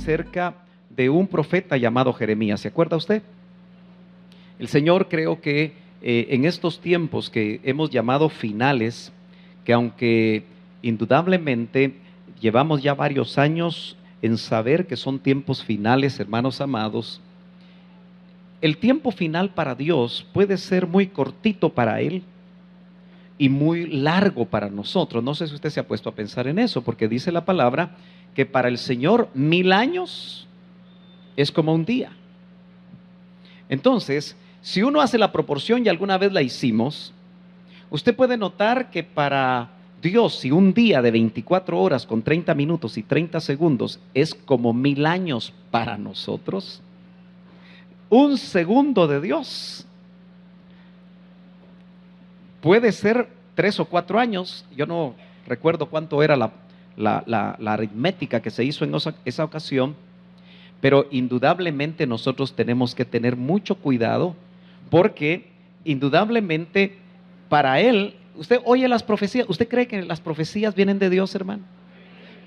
acerca de un profeta llamado Jeremías. ¿Se acuerda usted? El Señor, creo que en estos tiempos que hemos llamado finales, que aunque indudablemente llevamos ya varios años en saber que son tiempos finales, hermanos amados, el tiempo final para Dios puede ser muy cortito para Él y muy largo para nosotros. No sé si usted se ha puesto a pensar en eso, porque dice la palabra que para el Señor 1000 años es como un día. Entonces, si uno hace la proporción, y alguna vez la hicimos, usted puede notar que para Dios, si un día de 24 horas con 30 minutos y 30 segundos es como 1000 años para nosotros, un segundo de Dios puede ser 3 o 4 años. Yo no recuerdo cuánto era la aritmética que se hizo en esa ocasión, pero indudablemente nosotros tenemos que tener mucho cuidado, porque indudablemente para Él, usted oye las profecías. ¿Usted cree que las profecías vienen de Dios, hermano?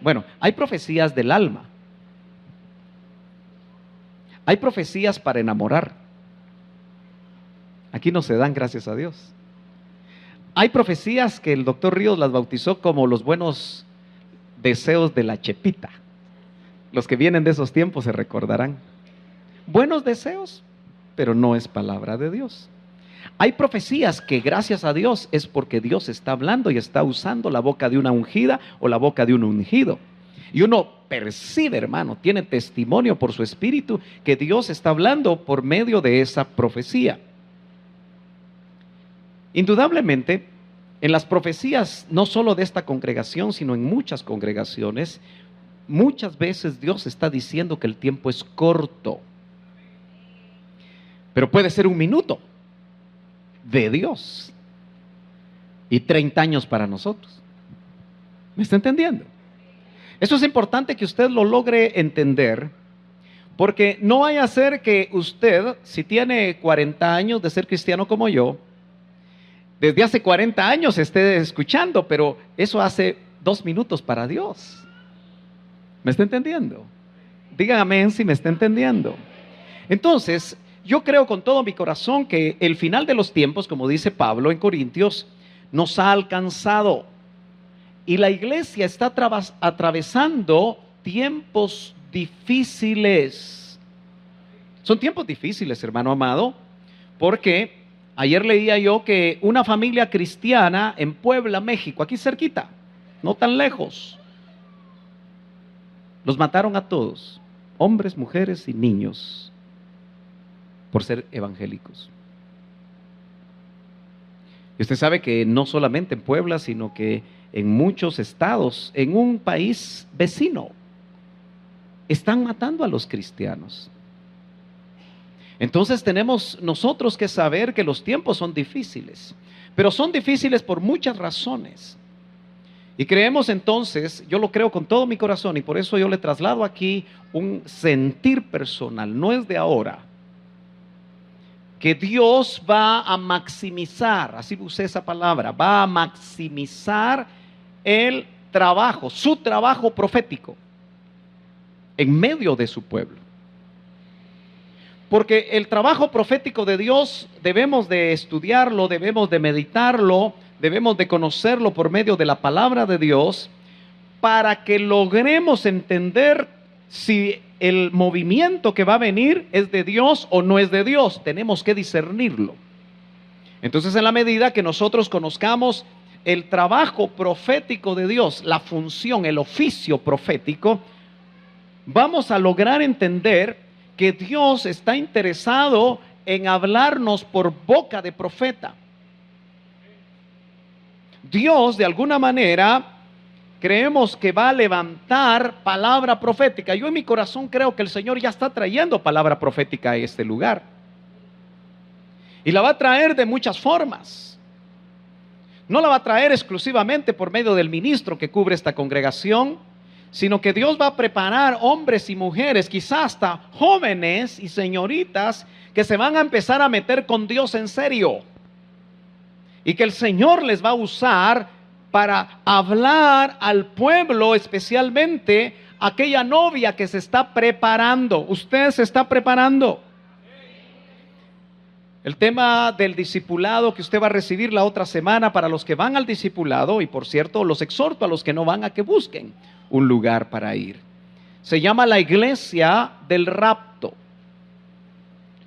Bueno, hay profecías del alma, hay profecías para enamorar. Aquí no se dan, gracias a Dios. Hay profecías que el doctor Ríos las bautizó como los buenos deseos de la Chepita. Los que vienen de esos tiempos se recordarán. Buenos deseos, pero no es palabra de Dios. Hay profecías que, gracias a Dios, es porque Dios está hablando y está usando la boca de una ungida o la boca de un ungido. Y uno percibe, hermano, tiene testimonio por su espíritu que Dios está hablando por medio de esa profecía. Indudablemente, en las profecías, no solo de esta congregación, sino en muchas congregaciones, muchas veces Dios está diciendo que el tiempo es corto. Pero puede ser 1 minuto de Dios y 30 años para nosotros. ¿Me está entendiendo? Eso es importante que usted lo logre entender, porque no vaya a ser que usted, si tiene 40 años de ser cristiano como yo, desde hace 40 años esté escuchando, pero eso hace 2 minutos para Dios. ¿Me está entendiendo? Dígame amén si me está entendiendo. Entonces, yo creo con todo mi corazón que el final de los tiempos, como dice Pablo en Corintios, nos ha alcanzado. Y la iglesia está atravesando tiempos difíciles. Son tiempos difíciles, hermano amado, porque ayer leía yo que una familia cristiana en Puebla, México, aquí cerquita, no tan lejos, los mataron a todos, hombres, mujeres y niños, por ser evangélicos. Y usted sabe que no solamente en Puebla, sino que en muchos estados, en un país vecino, están matando a los cristianos. Entonces tenemos nosotros que saber que los tiempos son difíciles, pero son difíciles por muchas razones. Y creemos entonces, yo lo creo con todo mi corazón, y por eso yo le traslado aquí un sentir personal, no es de ahora, que Dios va a maximizar, así usé esa palabra, va a maximizar el trabajo, su trabajo profético en medio de su pueblo. Porque el trabajo profético de Dios debemos de estudiarlo, debemos de meditarlo, debemos de conocerlo por medio de la palabra de Dios, para que logremos entender si el movimiento que va a venir es de Dios o no es de Dios. Tenemos que discernirlo. Entonces, en la medida que nosotros conozcamos el trabajo profético de Dios, la función, el oficio profético, vamos a lograr entender que Dios está interesado en hablarnos por boca de profeta. Dios, de alguna manera, creemos que va a levantar palabra profética. Yo en mi corazón creo que el Señor ya está trayendo palabra profética a este lugar. Y la va a traer de muchas formas. No la va a traer exclusivamente por medio del ministro que cubre esta congregación, sino que Dios va a preparar hombres y mujeres, quizás hasta jóvenes y señoritas, que se van a empezar a meter con Dios en serio. Y que el Señor les va a usar para hablar al pueblo, especialmente aquella novia que se está preparando. Usted se está preparando. El tema del discipulado que usted va a recibir la otra semana para los que van al discipulado, y por cierto, los exhorto a los que no van a que busquen un lugar para ir. Se llama la iglesia del rapto.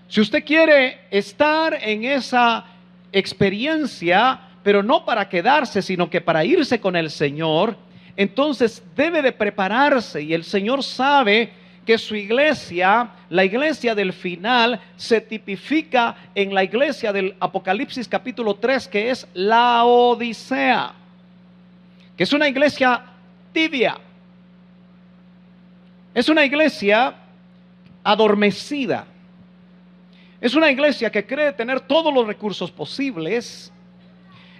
Si usted quiere estar en esa experiencia, pero no para quedarse, sino que para irse con el Señor, entonces debe de prepararse, y el Señor sabe que su iglesia, la iglesia del final, se tipifica en la iglesia del Apocalipsis capítulo 3, que es la Odisea, que es una iglesia tibia, es una iglesia adormecida, es una iglesia que cree tener todos los recursos posibles,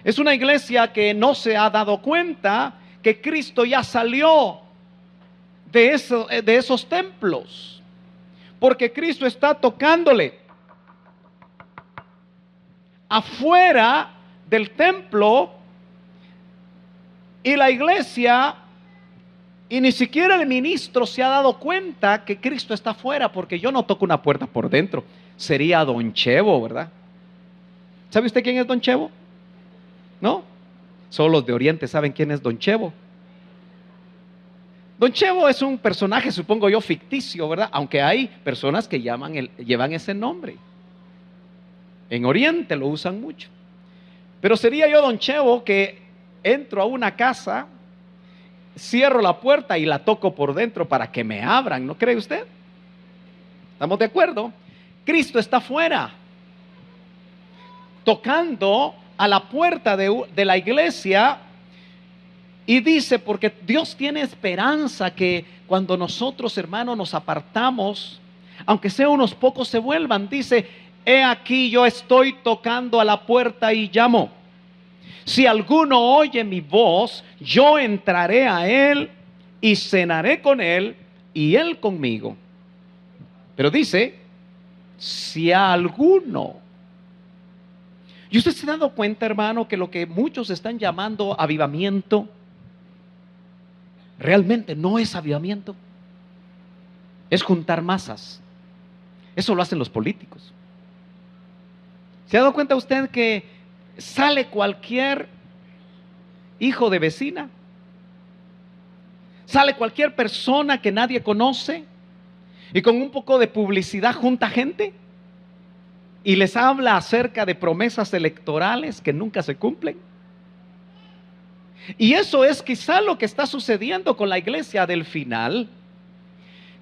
es una iglesia que no se ha dado cuenta que Cristo ya salió de esos templos, porque Cristo está tocándole afuera del templo, y la iglesia, y ni siquiera el ministro se ha dado cuenta que Cristo está afuera, porque yo no toco una puerta por dentro. Sería Don Chevo, ¿verdad? ¿Sabe usted quién es Don Chevo? ¿No? Solo los de Oriente saben quién es Don Chevo. Don Chevo es un personaje, supongo yo, ficticio, ¿verdad? Aunque hay personas que llevan ese nombre. En Oriente lo usan mucho. Pero sería yo Don Chevo, que entro a una casa, cierro la puerta y la toco por dentro para que me abran, ¿no cree usted? ¿Estamos de acuerdo? Cristo está afuera, tocando a la puerta de la iglesia. Y dice, porque Dios tiene esperanza que cuando nosotros, hermanos, nos apartamos, aunque sea unos pocos se vuelvan, dice: he aquí yo estoy tocando a la puerta y llamo. Si alguno oye mi voz, yo entraré a él y cenaré con él y él conmigo. Pero dice, si a alguno. ¿Y usted se ha dado cuenta, hermano, que lo que muchos están llamando avivamiento realmente no es avivamiento? Es juntar masas. Eso lo hacen los políticos. ¿Se ha dado cuenta usted que sale cualquier hijo de vecina? Sale cualquier persona que nadie conoce y con un poco de publicidad junta gente y les habla acerca de promesas electorales que nunca se cumplen. Y eso es quizá lo que está sucediendo con la iglesia del final,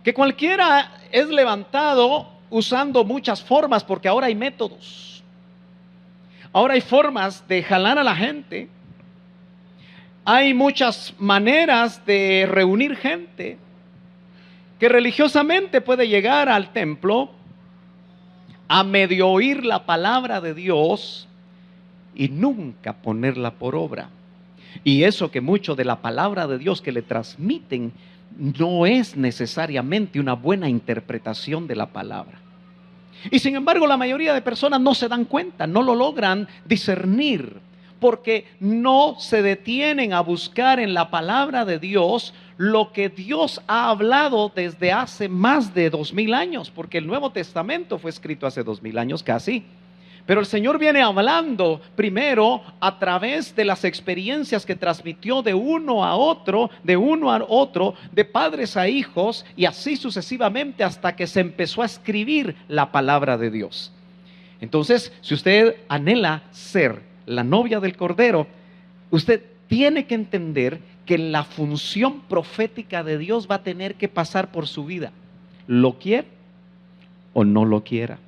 que cualquiera es levantado usando muchas formas, porque ahora hay métodos, ahora hay formas de jalar a la gente, hay muchas maneras de reunir gente que religiosamente puede llegar al templo a medio oír la palabra de Dios y nunca ponerla por obra. Y eso que mucho de la palabra de Dios que le transmiten no es necesariamente una buena interpretación de la palabra. Y sin embargo la mayoría de personas no se dan cuenta, no lo logran discernir, porque no se detienen a buscar en la palabra de Dios lo que Dios ha hablado desde hace más de 2000 años, porque el Nuevo Testamento fue escrito hace 2000 años casi. Pero el Señor viene hablando primero a través de las experiencias que transmitió de uno a otro, de padres a hijos, y así sucesivamente hasta que se empezó a escribir la palabra de Dios. Entonces, si usted anhela ser la novia del Cordero, usted tiene que entender que la función profética de Dios va a tener que pasar por su vida, lo quiera o no lo quiera.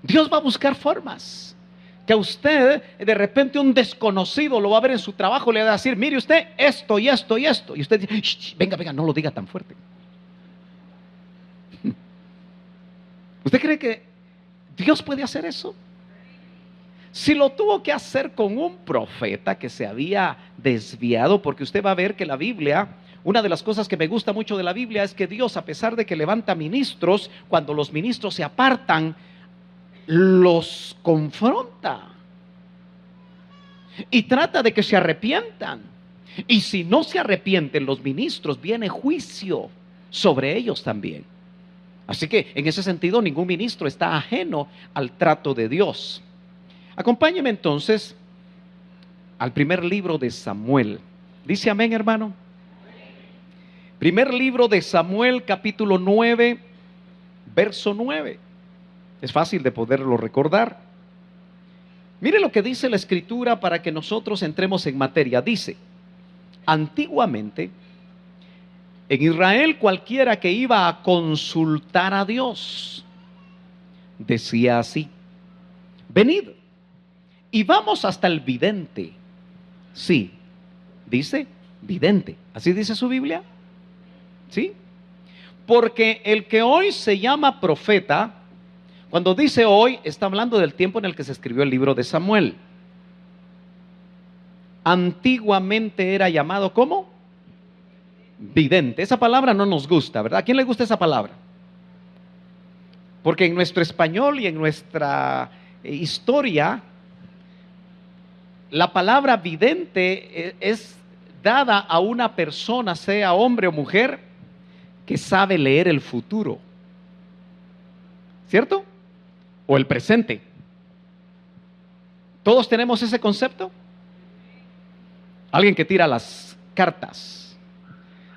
Dios va a buscar formas que a usted de repente un desconocido lo va a ver en su trabajo, le va a decir: mire usted esto y esto y esto, y usted dice: venga, no lo diga tan fuerte. ¿Usted cree que Dios puede hacer eso? Si lo tuvo que hacer con un profeta que se había desviado, porque usted va a ver que la Biblia, una de las cosas que me gusta mucho de la Biblia es que Dios, a pesar de que levanta ministros, cuando los ministros se apartan, los confronta y trata de que se arrepientan. Y si no se arrepienten los ministros, viene juicio sobre ellos también. Así que en ese sentido ningún ministro está ajeno al trato de Dios. Acompáñeme entonces al primer libro de Samuel. ¿Dice amén, hermano? Primer libro de Samuel, capítulo 9, verso 9. Es fácil de poderlo recordar. Mire lo que dice la Escritura para que nosotros entremos en materia. Dice: antiguamente, en Israel cualquiera que iba a consultar a Dios decía así: venid y vamos hasta el vidente. Sí, dice vidente. ¿Así dice su Biblia? ¿Sí? Porque el que hoy se llama profeta, cuando dice hoy, está hablando del tiempo en el que se escribió el libro de Samuel. Antiguamente era llamado ¿cómo? Vidente. Esa palabra no nos gusta, ¿verdad? ¿A quién le gusta esa palabra? Porque en nuestro español y en nuestra historia, la palabra vidente es dada a una persona, sea hombre o mujer, que sabe leer el futuro, ¿cierto? O el presente. ¿Todos tenemos ese concepto? Alguien que tira las cartas,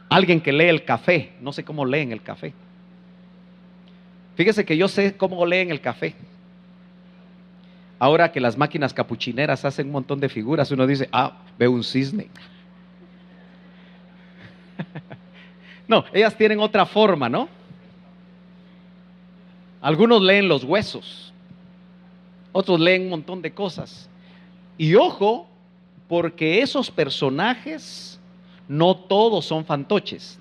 alguien que lee el café. No sé cómo leen el café. Fíjese que yo sé cómo leen el café. Ahora que las máquinas capuchineras hacen un montón de figuras, uno dice: ah, veo un cisne. No, ellas tienen otra forma, ¿no? Algunos leen los huesos, otros leen un montón de cosas. Y ojo, porque esos personajes no todos son fantoches,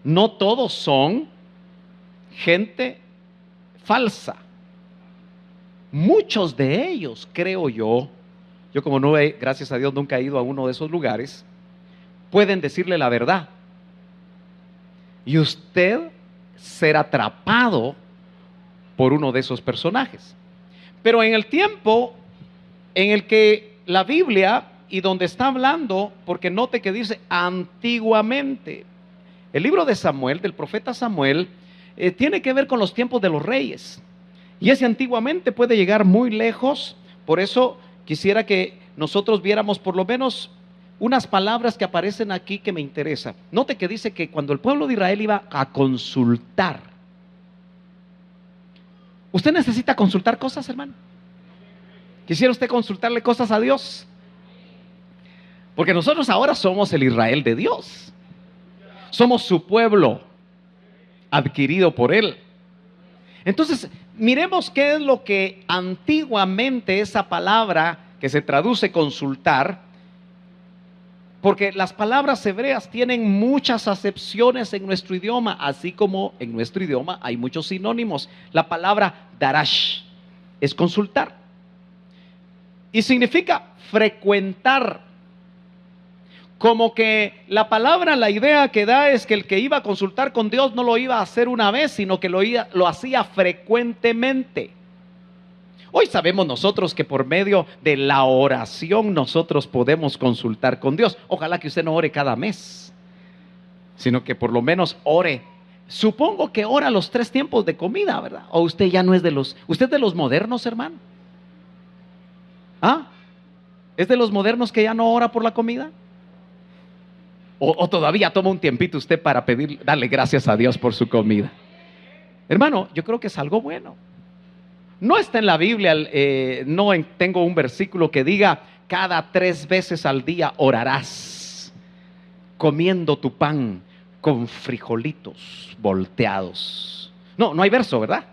no todos son gente falsa. Muchos de ellos, creo yo como no he, gracias a Dios, nunca he ido a uno de esos lugares, pueden decirle la verdad. Y usted será atrapado por uno de esos personajes. Pero en el tiempo en el que la Biblia y donde está hablando, porque note que dice antiguamente, el libro de Samuel, del profeta Samuel, tiene que ver con los tiempos de los reyes. Y ese antiguamente puede llegar muy lejos. Por eso quisiera que nosotros viéramos por lo menos unas palabras que aparecen aquí que me interesan. Note que dice que cuando el pueblo de Israel iba a consultar. ¿Usted necesita consultar cosas, hermano? ¿Quisiera usted consultarle cosas a Dios? Porque nosotros ahora somos el Israel de Dios. Somos su pueblo adquirido por Él. Entonces, miremos qué es lo que antiguamente esa palabra que se traduce consultar, porque las palabras hebreas tienen muchas acepciones en nuestro idioma, así como en nuestro idioma hay muchos sinónimos. La palabra darash es consultar y significa frecuentar. Como que la palabra, la idea que da es que el que iba a consultar con Dios no lo iba a hacer una vez, sino que lo hacía frecuentemente. Hoy sabemos nosotros que por medio de la oración nosotros podemos consultar con Dios. Ojalá que usted no ore cada mes, sino que por lo menos ore. Supongo que ora los 3 tiempos de comida, ¿verdad? O usted ya no es usted es de los modernos, hermano. ¿Ah? ¿Es de los modernos que ya no ora por la comida? O todavía toma un tiempito usted para darle gracias a Dios por su comida. Hermano, yo creo que es algo bueno. No está en la Biblia, tengo un versículo que diga: cada 3 veces al día orarás, comiendo tu pan con frijolitos volteados. No hay verso, ¿verdad?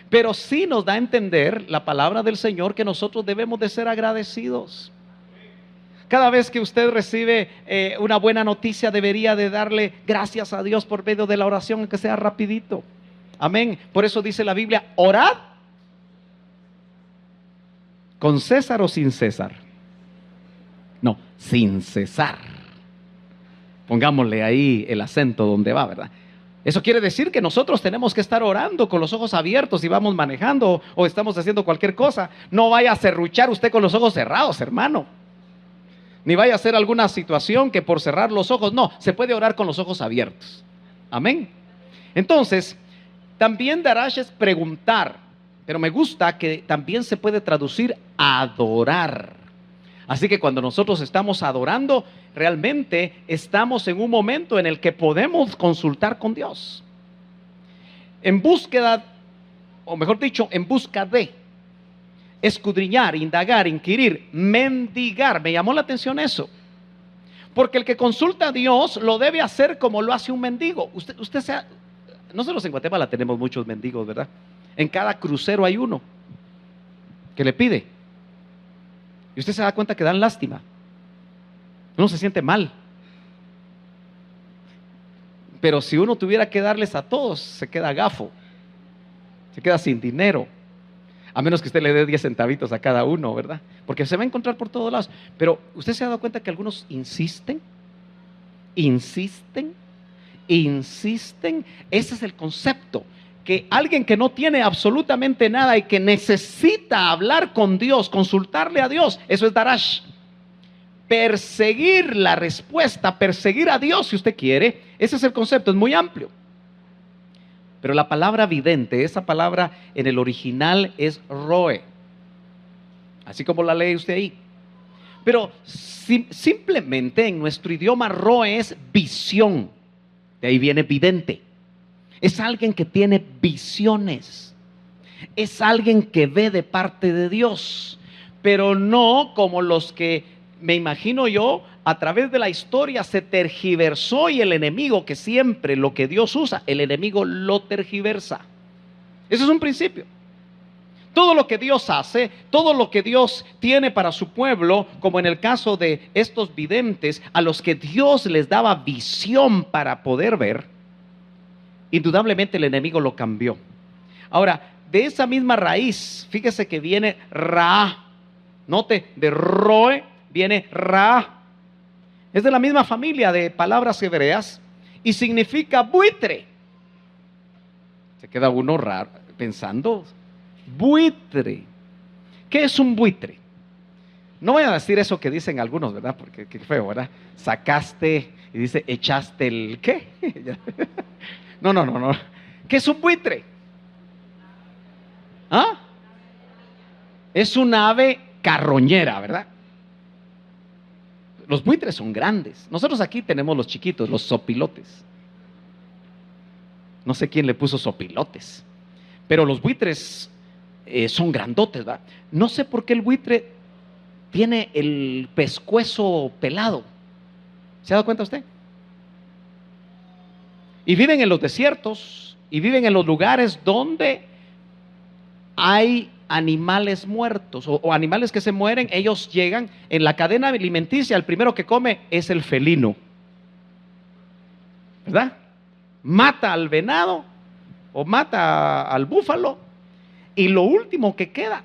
Pero sí nos da a entender la palabra del Señor que nosotros debemos de ser agradecidos. Cada vez que usted recibe una buena noticia, debería de darle gracias a Dios por medio de la oración, aunque sea rapidito. Amén. Por eso dice la Biblia: orad con César o sin César. No, sin cesar. Pongámosle ahí el acento donde va, ¿verdad? Eso quiere decir que nosotros tenemos que estar orando con los ojos abiertos si vamos manejando o estamos haciendo cualquier cosa. No vaya a serruchar usted con los ojos cerrados, hermano. Ni vaya a ser alguna situación que por cerrar los ojos, no, se puede orar con los ojos abiertos. Amén. Entonces, también darash es preguntar, pero me gusta que también se puede traducir adorar. Así que cuando nosotros estamos adorando, realmente estamos en un momento en el que podemos consultar con Dios. En búsqueda, o mejor dicho, en busca de escudriñar, indagar, inquirir, mendigar. Me llamó la atención eso. Porque el que consulta a Dios lo debe hacer como lo hace un mendigo. Nosotros en Guatemala tenemos muchos mendigos, ¿verdad? En cada crucero hay uno que le pide. Y usted se da cuenta que dan lástima. Uno se siente mal. Pero si uno tuviera que darles a todos, se queda gafo. Se queda sin dinero. A menos que usted le dé 10 centavitos a cada uno, ¿verdad? Porque se va a encontrar por todos lados. Pero usted se ha dado cuenta que algunos insisten. Ese es el concepto. Que alguien que no tiene absolutamente nada y que necesita hablar con Dios, consultarle a Dios, eso es darash. Perseguir la respuesta, perseguir a Dios si usted quiere, ese es el concepto, es muy amplio. Pero la palabra vidente, esa palabra en el original es roe, así como la lee usted ahí. Pero simplemente en nuestro idioma roe es visión, de ahí viene vidente. Es alguien que tiene visiones, es alguien que ve de parte de Dios, pero no como los que, me imagino yo, a través de la historia se tergiversó y el enemigo, que siempre lo que Dios usa, el enemigo lo tergiversa. Ese es un principio. Todo lo que Dios hace, todo lo que Dios tiene para su pueblo, como en el caso de estos videntes, a los que Dios les daba visión para poder ver, indudablemente el enemigo lo cambió. Ahora, de esa misma raíz, fíjese que viene Ra. Note, de Roe viene Ra. Es de la misma familia de palabras hebreas y significa buitre. Se queda uno raro pensando, buitre. ¿Qué es un buitre? No voy a decir eso que dicen algunos, ¿verdad? Porque qué feo, ¿verdad? Sacaste y dice, echaste el ¿qué? No. ¿Qué es un buitre? ¿Ah? Es un ave carroñera, ¿verdad? Los buitres son grandes. Nosotros aquí tenemos los chiquitos, los sopilotes. No sé quién le puso sopilotes, pero los buitres son grandotes, ¿verdad? No sé por qué el buitre tiene el pescuezo pelado. ¿Se ha dado cuenta usted? Y viven en los desiertos y viven en los lugares donde hay animales muertos o animales que se mueren. Ellos llegan en la cadena alimenticia, el primero que come es el felino, ¿verdad? Mata al venado o mata al búfalo y lo último que queda,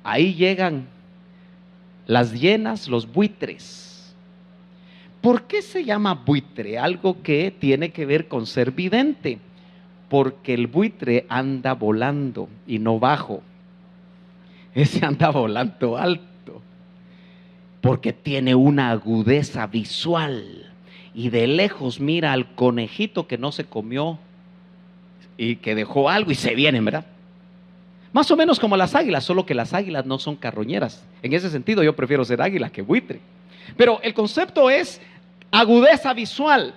ahí llegan las hienas, los buitres. ¿Por qué se llama buitre? Algo que tiene que ver con ser vidente, porque el buitre anda volando y no bajo. Ese anda volando alto, porque tiene una agudeza visual y de lejos mira al conejito que no se comió y que dejó algo y se vienen, ¿verdad? Más o menos como las águilas, solo que las águilas no son carroñeras. En ese sentido yo prefiero ser águila que buitre. Pero el concepto es agudeza visual.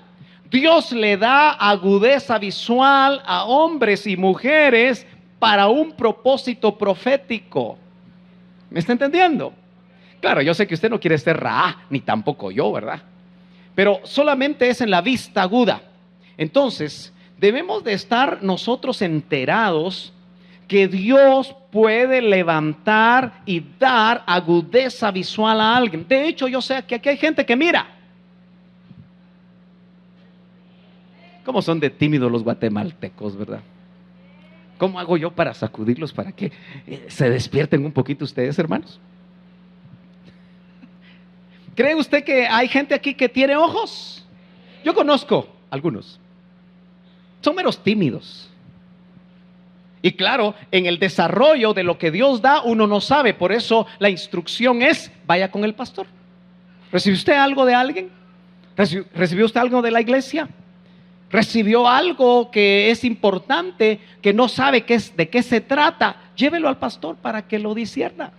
Dios le da agudeza visual a hombres y mujeres para un propósito profético. ¿Me está entendiendo? Claro, yo sé que usted no quiere ser Ra, ni tampoco yo, ¿verdad? Pero solamente es en la vista aguda. Entonces, debemos de estar nosotros enterados que Dios puede levantar y dar agudeza visual a alguien. De hecho, yo sé que aquí hay gente que mira. ¿Cómo son de tímidos los guatemaltecos, verdad? ¿Cómo hago yo para sacudirlos para que se despierten un poquito ustedes, hermanos? ¿Cree usted que hay gente aquí que tiene ojos? Yo conozco algunos. Son meros tímidos. Y claro, en el desarrollo de lo que Dios da, uno no sabe. Por eso la instrucción es, vaya con el pastor. ¿Recibió usted algo de alguien? ¿Recibió usted algo de la iglesia? ¿Recibió algo que es importante, que no sabe de qué se trata? Llévelo al pastor para que lo discierna.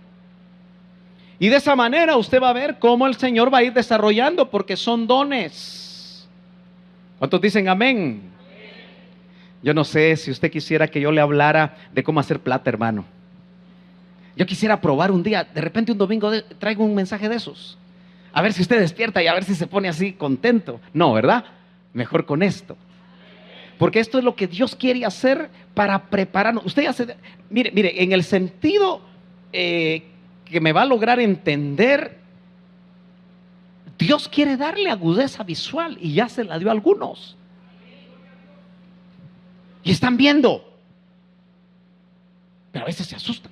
Y de esa manera usted va a ver cómo el Señor va a ir desarrollando, porque son dones. ¿Cuántos dicen amén? Yo no sé si usted quisiera que yo le hablara de cómo hacer plata, hermano. Yo quisiera probar un día, de repente un domingo traigo un mensaje de esos. A ver si usted despierta y a ver si se pone así contento. No, ¿verdad? Mejor con esto. Porque esto es lo que Dios quiere hacer para prepararnos. Usted ya mire, en el sentido que me va a lograr entender, Dios quiere darle agudeza visual y ya se la dio a algunos. Y están viendo, pero a veces se asustan.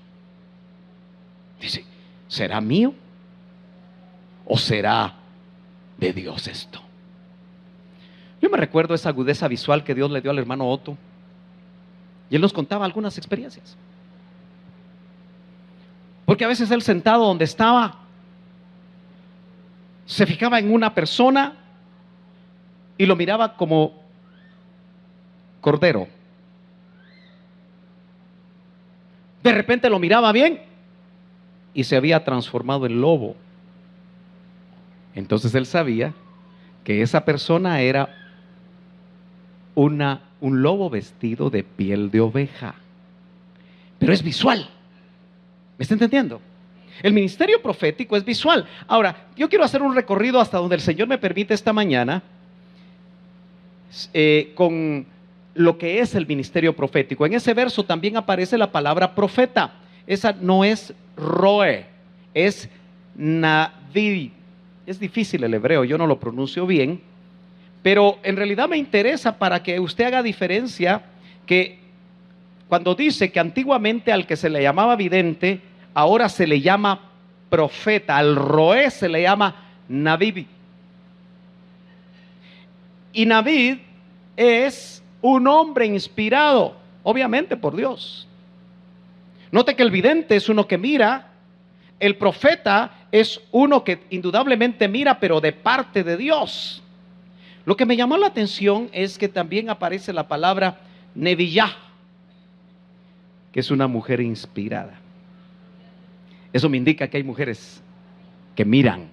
Dice, ¿será mío o será de Dios esto? Yo me recuerdo esa agudeza visual que Dios le dio al hermano Otto, y él nos contaba algunas experiencias. Porque a veces él, sentado donde estaba, se fijaba en una persona y lo miraba como cordero. De repente lo miraba bien y se había transformado en lobo. Entonces él sabía que esa persona era un lobo vestido de piel de oveja. Pero es visual. ¿Me está entendiendo? El ministerio profético es visual. Ahora, yo quiero hacer un recorrido hasta donde el Señor me permite esta mañana con lo que es el ministerio profético. En ese verso también aparece la palabra profeta. Esa no es roe, es naví. Es difícil el hebreo, yo no lo pronuncio bien, pero en realidad me interesa para que usted haga diferencia, que cuando dice que antiguamente al que se le llamaba vidente, ahora se le llama profeta, al roé se le llama naví. Y Naví es un hombre inspirado, obviamente por Dios. Note que el vidente es uno que mira, el profeta es uno que indudablemente mira, pero de parte de Dios. Lo que me llamó la atención es que también aparece la palabra Nevillá, que es una mujer inspirada. Eso me indica que hay mujeres que miran,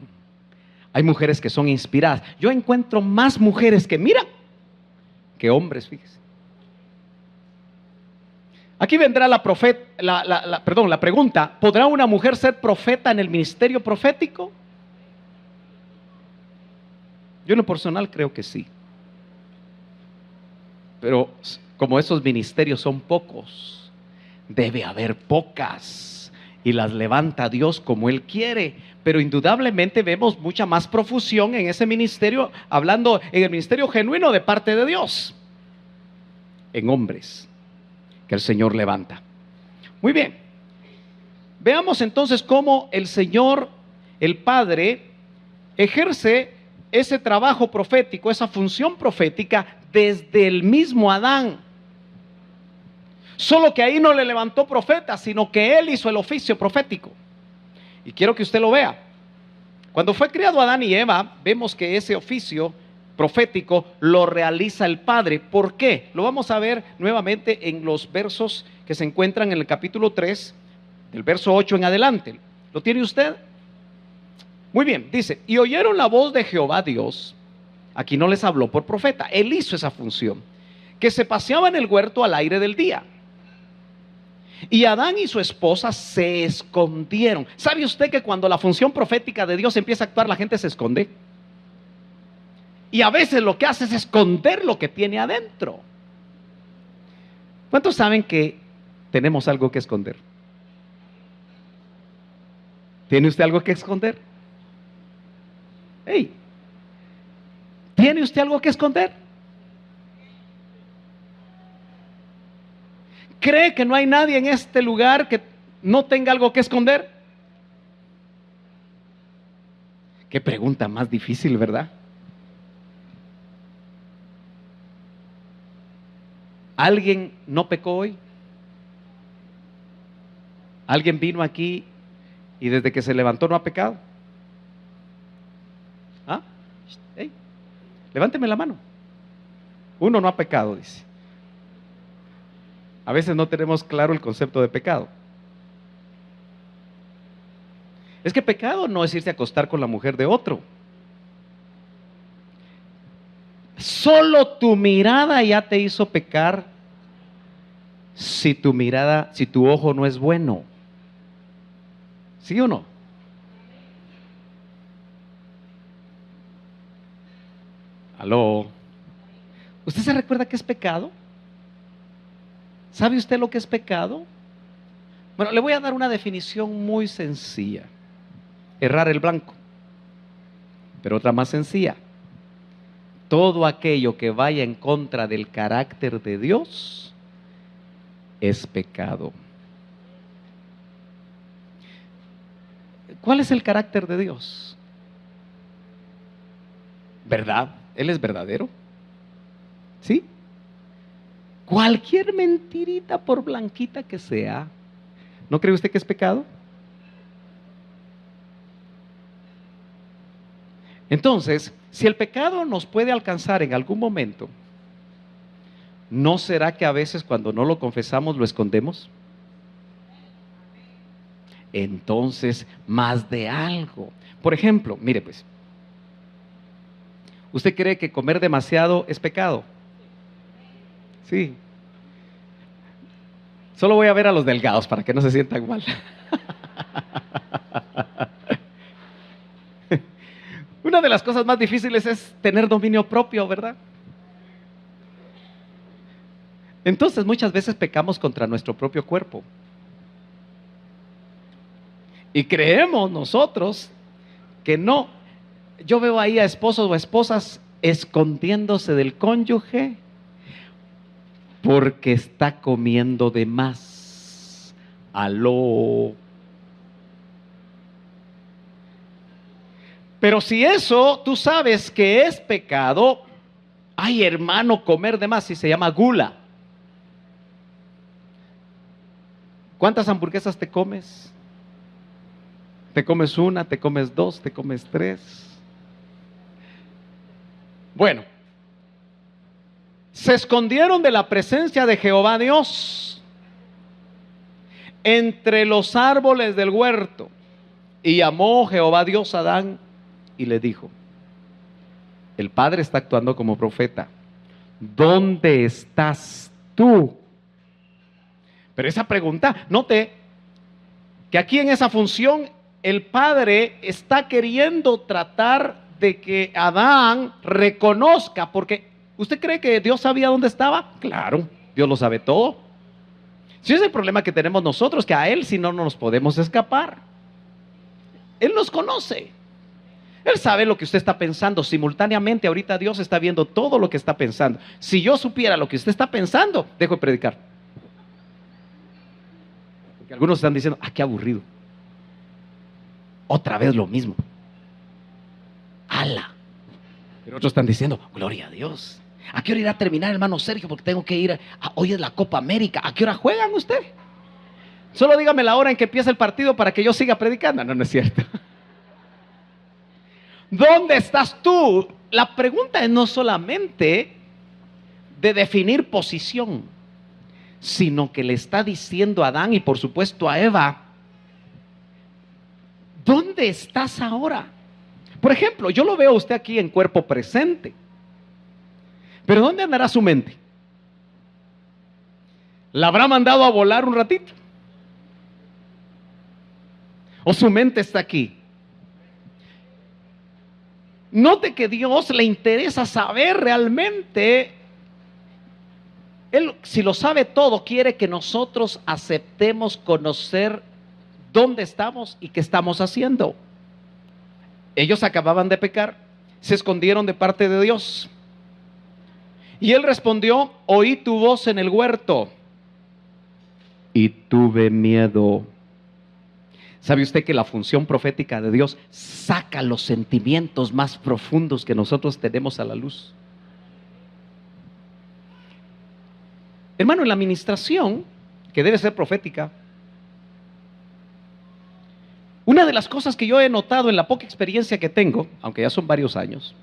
hay mujeres que son inspiradas. Yo encuentro más mujeres que miran que hombres, fíjese. Aquí vendrá la pregunta: ¿podrá una mujer ser profeta en el ministerio profético? Yo en lo personal creo que sí. Pero como esos ministerios son pocos, debe haber pocas, y las levanta Dios como Él quiere. Pero indudablemente vemos mucha más profusión en ese ministerio, hablando en el ministerio genuino de parte de Dios, en hombres que el Señor levanta. Muy bien, veamos entonces cómo el Señor, el Padre, ejerce ese trabajo profético, esa función profética desde el mismo Adán. Solo que ahí no le levantó profeta, sino que él hizo el oficio profético. Y quiero que usted lo vea. Cuando fue creado Adán y Eva, vemos que ese oficio profético lo realiza el Padre. ¿Por qué? Lo vamos a ver nuevamente en los versos que se encuentran en el capítulo 3, del verso 8 en adelante. ¿Lo tiene usted? Muy bien, dice: y oyeron la voz de Jehová Dios. Aquí no les habló por profeta, él hizo esa función, que se paseaba en el huerto al aire del día. Y Adán y su esposa se escondieron. ¿Sabe usted que cuando la función profética de Dios empieza a actuar, la gente se esconde? Y a veces lo que hace es esconder lo que tiene adentro. ¿Cuántos saben que tenemos algo que esconder? ¿Tiene usted algo que esconder? Hey, ¿tiene usted algo que esconder? ¿Cree que no hay nadie en este lugar que no tenga algo que esconder? Qué pregunta más difícil, ¿verdad? ¿Alguien no pecó hoy? ¿Alguien vino aquí y desde que se levantó no ha pecado? Ey, levánteme la mano. Uno no ha pecado, dice. A veces no tenemos claro el concepto de pecado. Es que pecado no es irse a acostar con la mujer de otro. Solo tu mirada ya te hizo pecar si tu ojo no es bueno. ¿Sí o no? Aló. ¿Usted se recuerda qué es pecado? ¿Sabe usted lo que es pecado? Bueno, le voy a dar una definición muy sencilla. Errar el blanco. Pero otra más sencilla. Todo aquello que vaya en contra del carácter de Dios es pecado. ¿Cuál es el carácter de Dios? ¿Verdad? ¿Él es verdadero? ¿Sí? Cualquier mentirita, por blanquita que sea, ¿no cree usted que es pecado? Entonces, si el pecado nos puede alcanzar en algún momento, ¿no será que a veces cuando no lo confesamos lo escondemos? Entonces, más de algo. Por ejemplo, mire pues, ¿usted cree que comer demasiado es pecado? Sí. Solo voy a ver a los delgados para que no se sientan mal. Una de las cosas más difíciles es tener dominio propio, ¿verdad? Entonces muchas veces pecamos contra nuestro propio cuerpo. Y creemos nosotros que no. Yo veo ahí a esposos o esposas escondiéndose del cónyuge porque está comiendo de más. Aló. Pero si eso tú sabes que es pecado, ay hermano, comer de más, si se llama gula. ¿Cuántas hamburguesas te comes? ¿Te comes una, te comes dos, te comes tres? Bueno, se escondieron de la presencia de Jehová Dios entre los árboles del huerto. Y llamó Jehová Dios a Adán y le dijo, el Padre está actuando como profeta, ¿dónde estás tú? Pero esa pregunta, note que aquí en esa función el Padre está queriendo tratar de que Adán reconozca, porque ¿usted cree que Dios sabía dónde estaba? Claro, Dios lo sabe todo. Si ese es el problema que tenemos nosotros, que a Él si no nos podemos escapar. Él nos conoce. Él sabe lo que usted está pensando. Simultáneamente ahorita Dios está viendo todo lo que está pensando. Si yo supiera lo que usted está pensando, dejo de predicar. Porque algunos están diciendo, qué aburrido. Otra vez lo mismo. ¡Hala! Pero otros están diciendo, gloria a Dios. ¿A qué hora irá a terminar, hermano Sergio? Porque tengo que ir, hoy es la Copa América. ¿A qué hora juegan usted? Solo dígame la hora en que empieza el partido para que yo siga predicando. No, no es cierto. ¿Dónde estás tú? La pregunta es no solamente de definir posición, sino que le está diciendo a Adán y por supuesto a Eva, ¿dónde estás ahora? Por ejemplo, yo lo veo a usted aquí en cuerpo presente, pero ¿dónde andará su mente? ¿La habrá mandado a volar un ratito? ¿O su mente está aquí? Note que Dios le interesa saber realmente. Él, si lo sabe todo, quiere que nosotros aceptemos conocer dónde estamos y qué estamos haciendo. Ellos acababan de pecar, se escondieron de parte de Dios. Y Él respondió, oí tu voz en el huerto y tuve miedo. ¿Sabe usted que la función profética de Dios saca los sentimientos más profundos que nosotros tenemos a la luz? Hermano, en la administración, que debe ser profética, una de las cosas que yo he notado en la poca experiencia que tengo, aunque ya son varios años,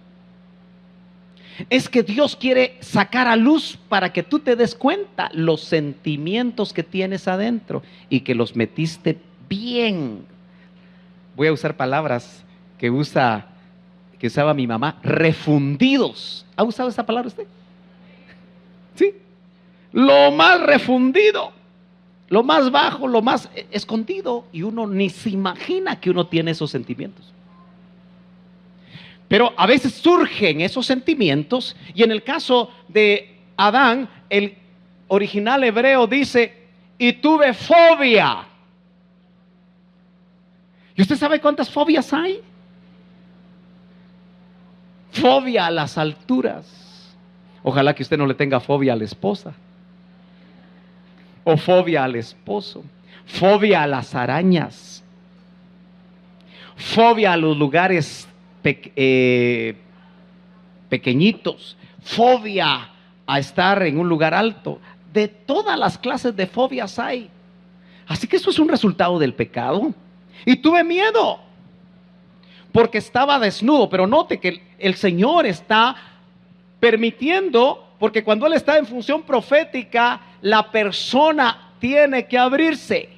Es que Dios quiere sacar a luz para que tú te des cuenta los sentimientos que tienes adentro y que los metiste bien. Voy a usar palabras que usaba mi mamá, refundidos. ¿Ha usado esa palabra usted? Sí. Lo más refundido, lo más bajo, lo más escondido, y uno ni se imagina que uno tiene esos sentimientos. Pero a veces surgen esos sentimientos, y en el caso de Adán, el original hebreo dice, y tuve fobia. ¿Y usted sabe cuántas fobias hay? Fobia a las alturas. Ojalá que usted no le tenga fobia a la esposa. O fobia al esposo. Fobia a las arañas. Fobia a los lugares pequeñitos. Fobia a estar en un lugar alto. De todas las clases de fobias hay. Así que eso es un resultado del pecado. Y tuve miedo porque estaba desnudo. Pero note que el Señor está permitiendo, porque cuando Él está en función profética, la persona tiene que abrirse.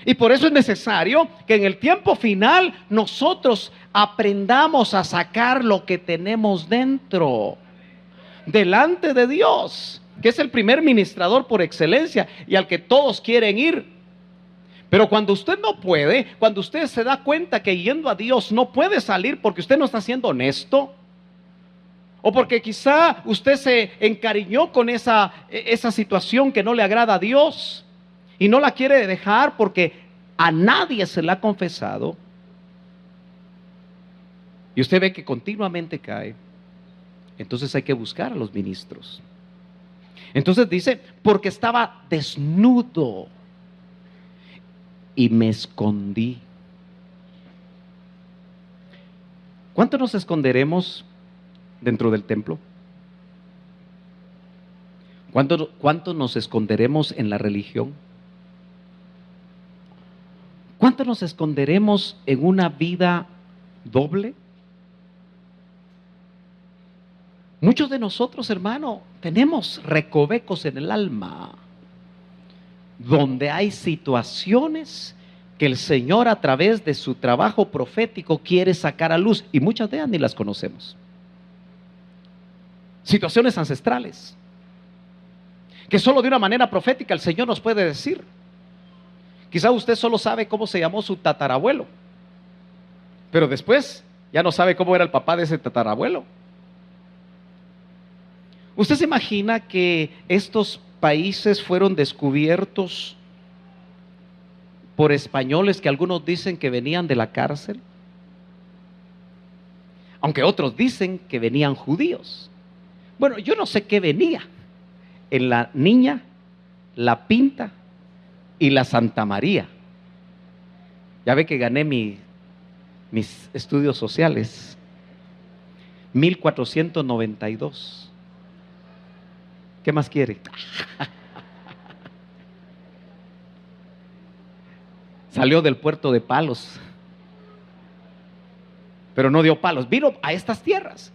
Y por eso es necesario que en el tiempo final nosotros aprendamos a sacar lo que tenemos dentro, delante de Dios, que es el primer ministrador por excelencia y al que todos quieren ir. Pero cuando usted no puede, cuando usted se da cuenta que yendo a Dios no puede salir porque usted no está siendo honesto, o porque quizá usted se encariñó con esa situación que no le agrada a Dios y no la quiere dejar porque a nadie se la ha confesado, y usted ve que continuamente cae, entonces hay que buscar a los ministros. Entonces dice, porque estaba desnudo y me escondí. ¿Cuánto nos esconderemos dentro del templo? ¿Cuánto nos esconderemos en la religión? ¿Cuánto nos esconderemos en una vida doble? Muchos de nosotros, hermano, tenemos recovecos en el alma, donde hay situaciones que el Señor a través de su trabajo profético quiere sacar a luz, y muchas de ellas ni las conocemos. Situaciones ancestrales que solo de una manera profética el Señor nos puede decir. Quizá usted solo sabe cómo se llamó su tatarabuelo, pero después ya no sabe cómo era el papá de ese tatarabuelo. ¿Usted se imagina que estos países fueron descubiertos por españoles que algunos dicen que venían de la cárcel? Aunque otros dicen que venían judíos. Bueno, yo no sé qué venía en la Niña, la Pinta y la Santa María. Ya ve que gané mis estudios sociales. 1492. ¿Qué más quiere? Salió del puerto de Palos, pero no dio palos, vino a estas tierras.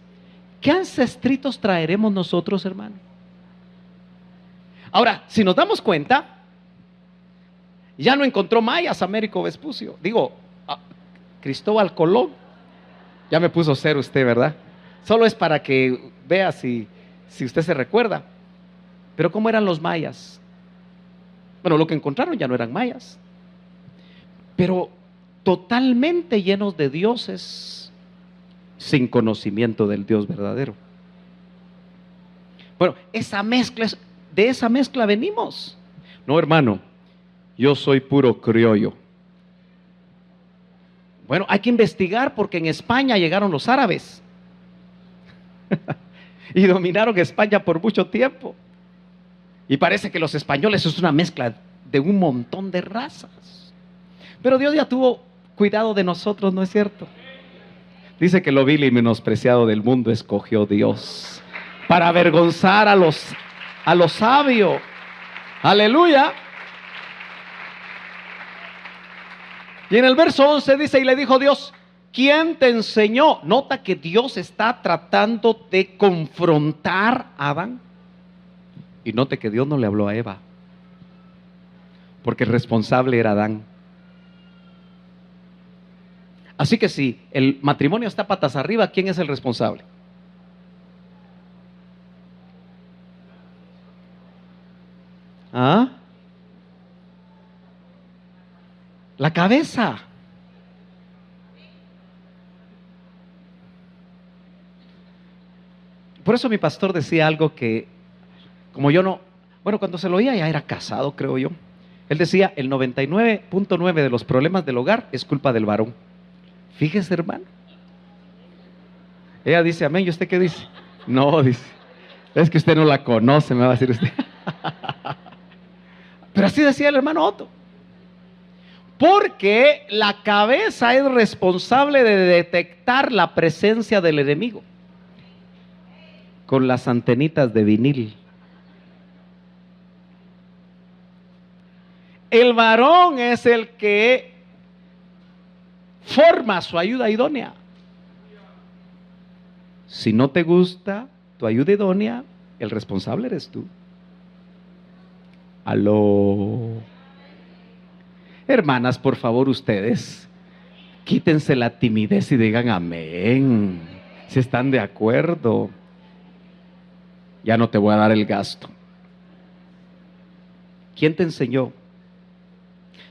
¿Qué ancestritos traeremos nosotros, hermano? Ahora, si nos damos cuenta, ya no encontró mayas Américo Vespucio. Digo, Cristóbal Colón. Ya me puso cero usted, ¿verdad? Solo es para que vea si usted se recuerda. Pero ¿cómo eran los mayas? Bueno, lo que encontraron ya no eran mayas, pero totalmente llenos de dioses, sin conocimiento del Dios verdadero. Bueno, de esa mezcla venimos. No, hermano, yo soy puro criollo. Bueno, hay que investigar porque en España llegaron los árabes y dominaron España por mucho tiempo. Y parece que los españoles es una mezcla de un montón de razas. Pero Dios ya tuvo cuidado de nosotros, ¿no es cierto? Dice que lo vil y menospreciado del mundo escogió Dios para avergonzar a los sabios. Aleluya. Y en el verso 11 dice, y le dijo Dios, ¿Quién te enseñó? Nota que Dios está tratando de confrontar a Adán. Y note que Dios no le habló a Eva, porque el responsable era Adán. Así que si el matrimonio está patas arriba, ¿quién es el responsable? ¿Ah? La cabeza. Por eso mi pastor decía algo que, como yo no, bueno, cuando se lo oía ya era casado, creo yo. Él decía, el 99.9 de los problemas del hogar es culpa del varón. Fíjese, hermano. Ella dice, amén, ¿y usted qué dice? No, dice, es que usted no la conoce, me va a decir usted. Pero así decía el hermano Otto. Porque la cabeza es responsable de detectar la presencia del enemigo con las antenitas de vinil. El varón es el que forma su ayuda idónea. Si no te gusta tu ayuda idónea, el responsable eres tú. Aló. Hermanas, por favor, ustedes, quítense la timidez y digan amén. Si están de acuerdo, ya no te voy a dar el gasto. ¿Quién te enseñó?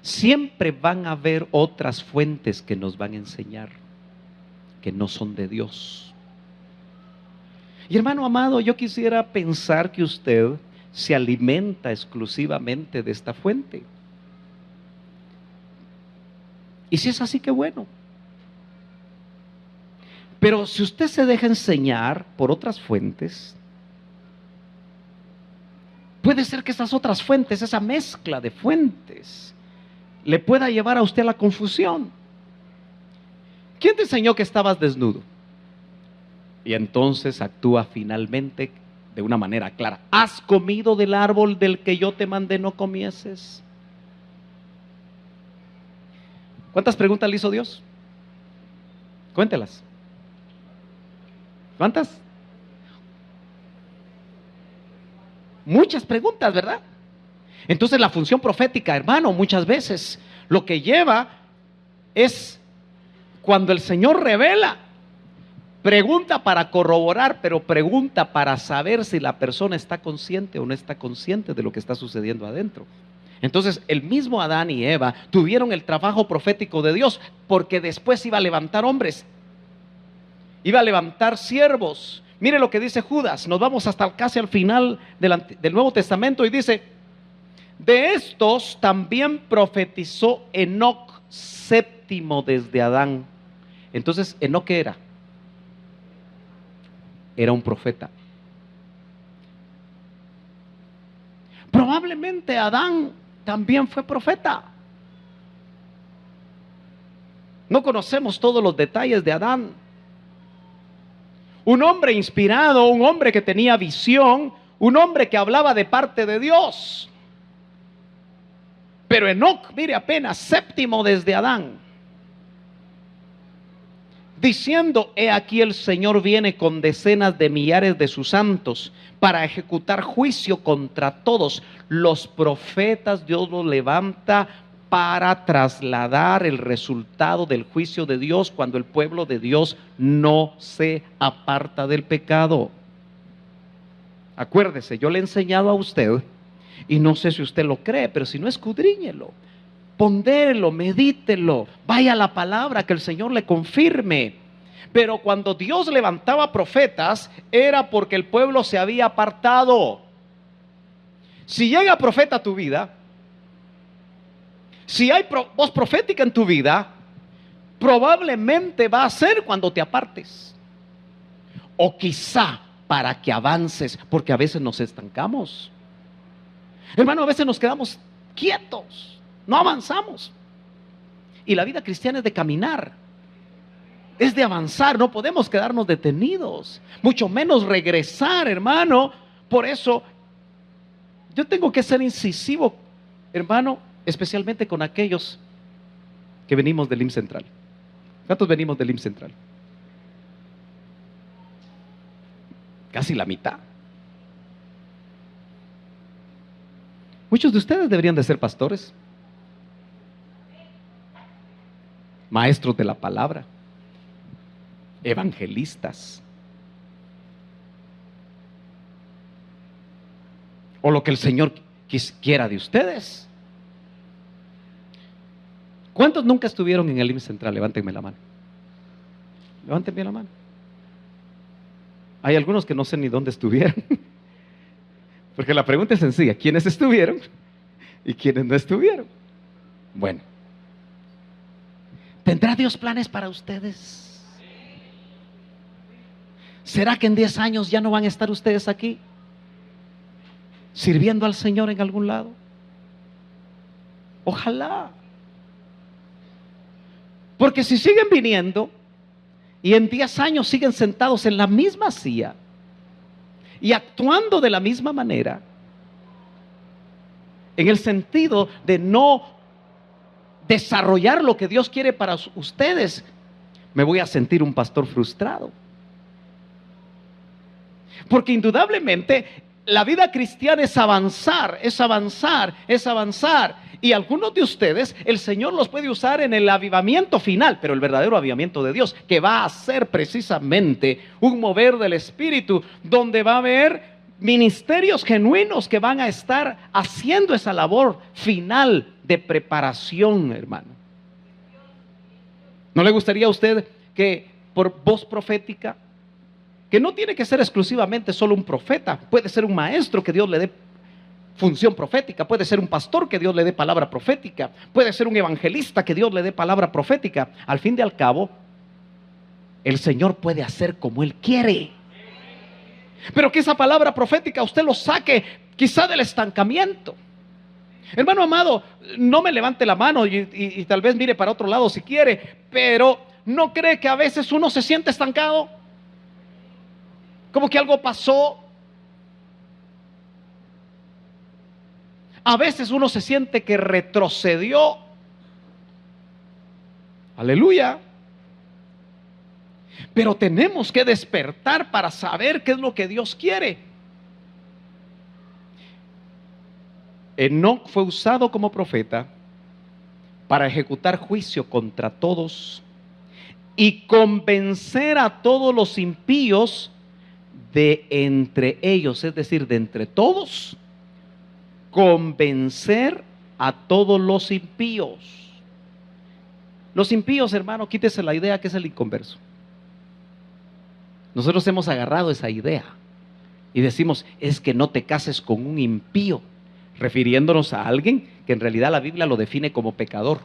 Siempre van a haber otras fuentes que nos van a enseñar, que no son de Dios. Y hermano amado, yo quisiera pensar que usted se alimenta exclusivamente de esta fuente. Y si es así, qué bueno. Pero si usted se deja enseñar por otras fuentes, puede ser que esas otras fuentes, esa mezcla de fuentes, le pueda llevar a usted a la confusión. ¿Quién te enseñó que estabas desnudo? Y entonces actúa finalmente de una manera clara. ¿Has comido del árbol del que yo te mandé no comieses? ¿Cuántas preguntas le hizo Dios? Cuéntelas. ¿Cuántas? Muchas preguntas, ¿verdad? Entonces la función profética, hermano, muchas veces lo que lleva es cuando el Señor revela, pregunta para corroborar, pero pregunta para saber si la persona está consciente o no está consciente de lo que está sucediendo adentro. Entonces el mismo Adán y Eva tuvieron el trabajo profético de Dios, porque después iba a levantar hombres, iba a levantar siervos. Mire lo que dice Judas, nos vamos hasta casi al final del Nuevo Testamento y dice, de estos también profetizó Enoc, séptimo desde Adán. Entonces, ¿Enoc qué era? Era un profeta. Probablemente Adán también fue profeta. No conocemos todos los detalles de Adán. Un hombre inspirado, un hombre que tenía visión, un hombre que hablaba de parte de Dios. Pero Enoc, mire, apenas séptimo desde Adán, diciendo, he aquí el Señor viene con decenas de millares de sus santos para ejecutar juicio contra todos. Los profetas Dios los levanta para trasladar el resultado del juicio de Dios cuando el pueblo de Dios no se aparta del pecado. Acuérdese, yo le he enseñado a usted, y no sé si usted lo cree, pero si no, escudriñelo, pondérelo, medítelo, vaya a la palabra, que el Señor le confirme. Pero cuando Dios levantaba profetas, era porque el pueblo se había apartado. Si llega profeta a tu vida, si hay voz profética en tu vida, probablemente va a ser cuando te apartes, o quizá para que avances, porque a veces nos estancamos. Hermano, a veces nos quedamos quietos, no avanzamos. Y la vida cristiana es de caminar, es de avanzar, no podemos quedarnos detenidos, mucho menos regresar, hermano. Por eso yo tengo que ser incisivo, hermano, especialmente con aquellos que venimos del IMSS Central. ¿Cuántos venimos del IMSS Central? Casi la mitad. Muchos de ustedes deberían de ser pastores, maestros de la palabra, evangelistas, o lo que el Señor quiera de ustedes. ¿Cuántos nunca estuvieron en el IMSS Central? Levántenme la mano. Levántenme la mano. Hay algunos que no sé ni dónde estuvieron. Porque la pregunta es sencilla: ¿quiénes estuvieron y quiénes no estuvieron? Bueno, ¿tendrá Dios planes para ustedes? ¿Será que en 10 años ya no van a estar ustedes aquí sirviendo al Señor en algún lado? Ojalá. Porque si siguen viniendo y en 10 años siguen sentados en la misma silla y actuando de la misma manera, en el sentido de no desarrollar lo que Dios quiere para ustedes, me voy a sentir un pastor frustrado. Porque indudablemente la vida cristiana es avanzar, es avanzar, es avanzar. Y algunos de ustedes, el Señor los puede usar en el avivamiento final, pero el verdadero avivamiento de Dios, que va a ser precisamente un mover del Espíritu, donde va a haber ministerios genuinos que van a estar haciendo esa labor final de preparación, hermano. ¿No le gustaría a usted que por voz profética, que no tiene que ser exclusivamente solo un profeta, puede ser un maestro que Dios le dé función profética, puede ser un pastor que Dios le dé palabra profética, puede ser un evangelista que Dios le dé palabra profética? Al fin y al cabo, el Señor puede hacer como Él quiere, pero que esa palabra profética usted lo saque quizá del estancamiento. Hermano amado, no me levante la mano y tal vez mire para otro lado si quiere, pero ¿no cree que a veces uno se siente estancado? Como que algo pasó. A veces uno se siente que retrocedió. Aleluya. Pero tenemos que despertar para saber qué es lo que Dios quiere. Enoc fue usado como profeta para ejecutar juicio contra todos y convencer a todos los impíos de entre ellos, es decir, de entre todos, convencer a todos los impíos. Los impíos, hermano, quítese la idea que es el inconverso. Nosotros hemos agarrado esa idea y decimos: es que no te cases con un impío, refiriéndonos a alguien que en realidad la Biblia lo define como pecador.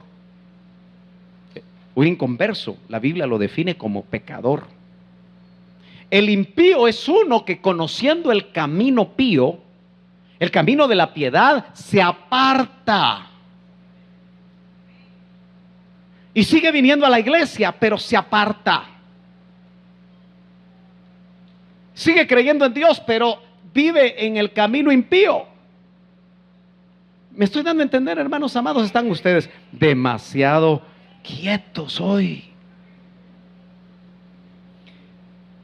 Un inconverso, la Biblia lo define como pecador. El impío es uno que, conociendo el camino pío, el camino de la piedad, se aparta y sigue viniendo a la iglesia, pero se aparta. Sigue creyendo en Dios, pero vive en el camino impío. ¿Me estoy dando a entender, hermanos amados? Están ustedes demasiado quietos hoy.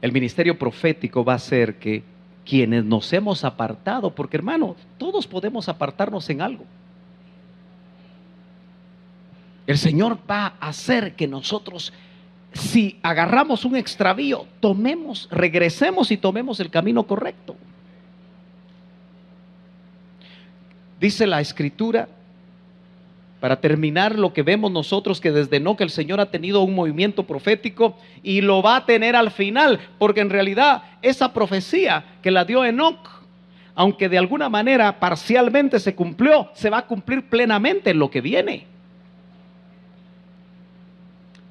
El ministerio profético va a ser que quienes nos hemos apartado, porque hermano, todos podemos apartarnos en algo. El Señor va a hacer que nosotros, si agarramos un extravío, regresemos y tomemos el camino correcto. Dice la Escritura, para terminar, lo que vemos nosotros, que desde Enoc el Señor ha tenido un movimiento profético y lo va a tener al final, porque en realidad esa profecía que la dio Enoc, aunque de alguna manera parcialmente se cumplió, se va a cumplir plenamente en lo que viene.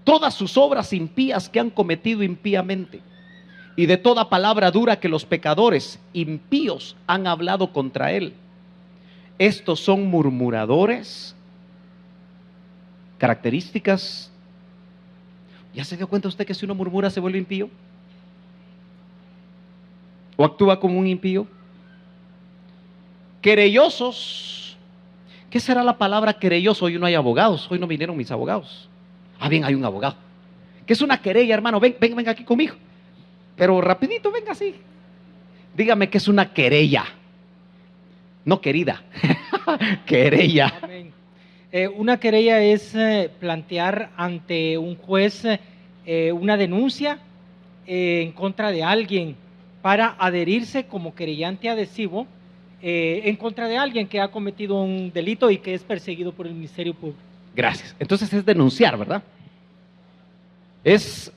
Todas sus obras impías que han cometido impíamente, y de toda palabra dura que los pecadores impíos han hablado contra él. Estos son murmuradores. Características. ¿Ya se dio cuenta usted que si uno murmura se vuelve impío? ¿O actúa como un impío? Querellosos. ¿Qué será la palabra querelloso? Hoy no hay abogados, hoy no vinieron mis abogados. Ah, bien, hay un abogado. ¿Qué es una querella, hermano? Venga aquí conmigo. Pero rapidito, venga así. Dígame qué es una querella. No querida. Querella. Amén. Una querella es plantear ante un juez una denuncia en contra de alguien para adherirse como querellante adhesivo en contra de alguien que ha cometido un delito y que es perseguido por el Ministerio Público. Gracias. Entonces es denunciar, ¿verdad? Es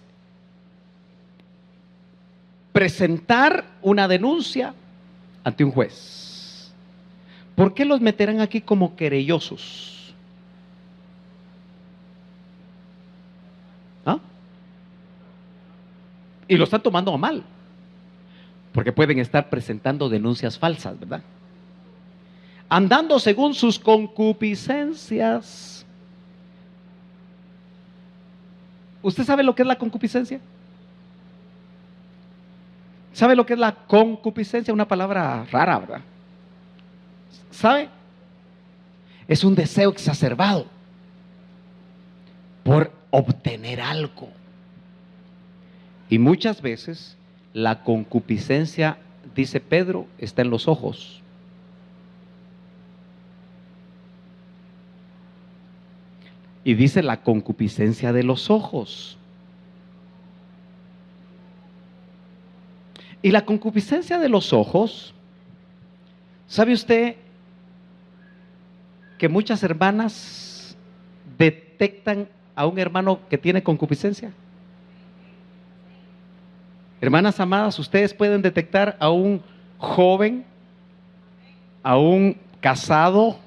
presentar una denuncia ante un juez. ¿Por qué los meterán aquí como querellosos? ¿Ah? Y lo están tomando a mal, porque pueden estar presentando denuncias falsas, ¿verdad? Andando según sus concupiscencias. ¿Usted sabe lo que es la concupiscencia? ¿Sabe lo que es la concupiscencia? Una palabra rara, ¿verdad? ¿Sabe? Es un deseo exacerbado por obtener algo. Y muchas veces la concupiscencia, dice Pedro, está en los ojos. Y dice la concupiscencia de los ojos. Y la concupiscencia de los ojos, ¿sabe usted que muchas hermanas detectan a un hermano que tiene concupiscencia? Hermanas amadas, ustedes pueden detectar a un joven, a un casado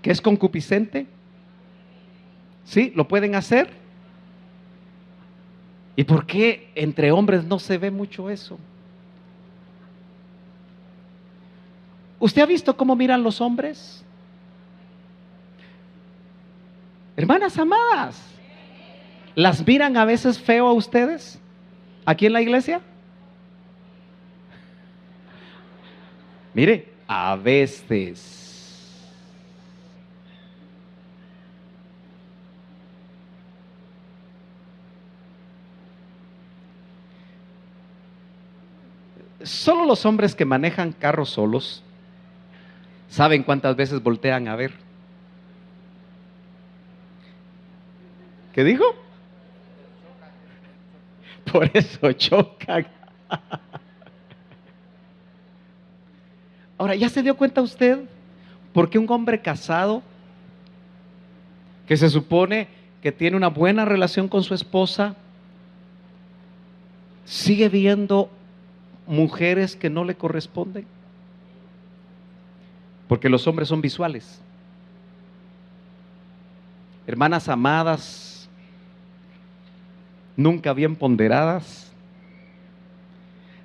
que es concupiscente. ¿Sí? ¿Lo pueden hacer? ¿Y por qué entre hombres no se ve mucho eso? ¿Usted ha visto cómo miran los hombres? Hermanas amadas, ¿las miran a veces feo a ustedes aquí en la iglesia? Mire, a veces. Solo los hombres que manejan carros solos saben cuántas veces voltean a ver. ¿Qué dijo? Por eso chocan. Ahora, ¿ya se dio cuenta usted por qué un hombre casado que se supone que tiene una buena relación con su esposa sigue viendo mujeres que no le corresponden? Porque los hombres son visuales. Hermanas amadas, nunca bien ponderadas,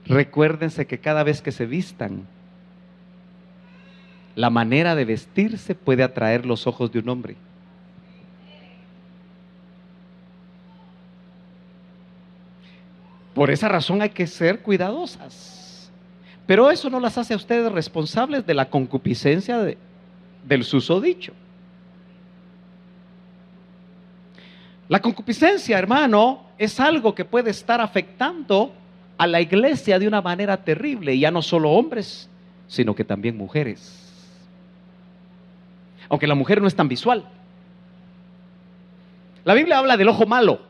recuérdense que cada vez que se vistan, la manera de vestirse puede atraer los ojos de un hombre. Por esa razón hay que ser cuidadosas. Pero eso no las hace a ustedes responsables de la concupiscencia del susodicho. La concupiscencia, hermano, es algo que puede estar afectando a la iglesia de una manera terrible. Y ya no solo hombres, sino que también mujeres. Aunque la mujer no es tan visual. La Biblia habla del ojo malo.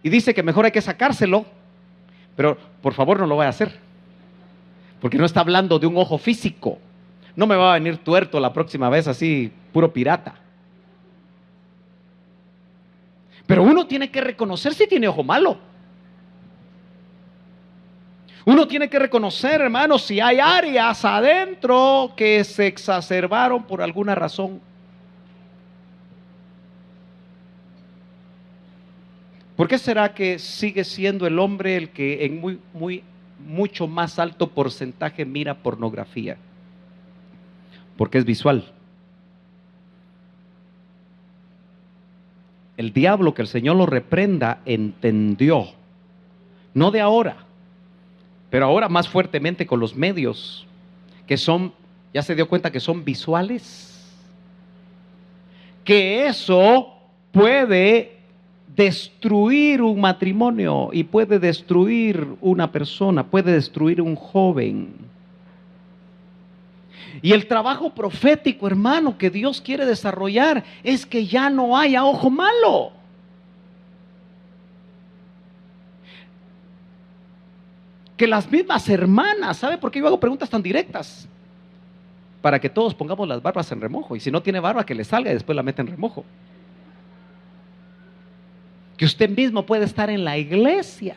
Y dice que mejor hay que sacárselo. Pero por favor no lo vaya a hacer. Porque no está hablando de un ojo físico. No me va a venir tuerto la próxima vez así, puro pirata. Pero uno tiene que reconocer si tiene ojo malo. Uno tiene que reconocer, hermanos, si hay áreas adentro que se exacerbaron por alguna razón. ¿Por qué será que sigue siendo el hombre el que en mucho más alto porcentaje mira pornografía? Porque es visual. El diablo, que el Señor lo reprenda, entendió, no de ahora, pero ahora más fuertemente con los medios, que son, ya se dio cuenta que son visuales, que eso puede destruir un matrimonio y puede destruir una persona, puede destruir un joven. Y el trabajo profético, hermano, que Dios quiere desarrollar es que ya no haya ojo malo. Que las mismas hermanas, ¿sabe por qué yo hago preguntas tan directas? Para que todos pongamos las barbas en remojo. Y si no tiene barba, que le salga y después la meta en remojo. Que usted mismo puede estar en la iglesia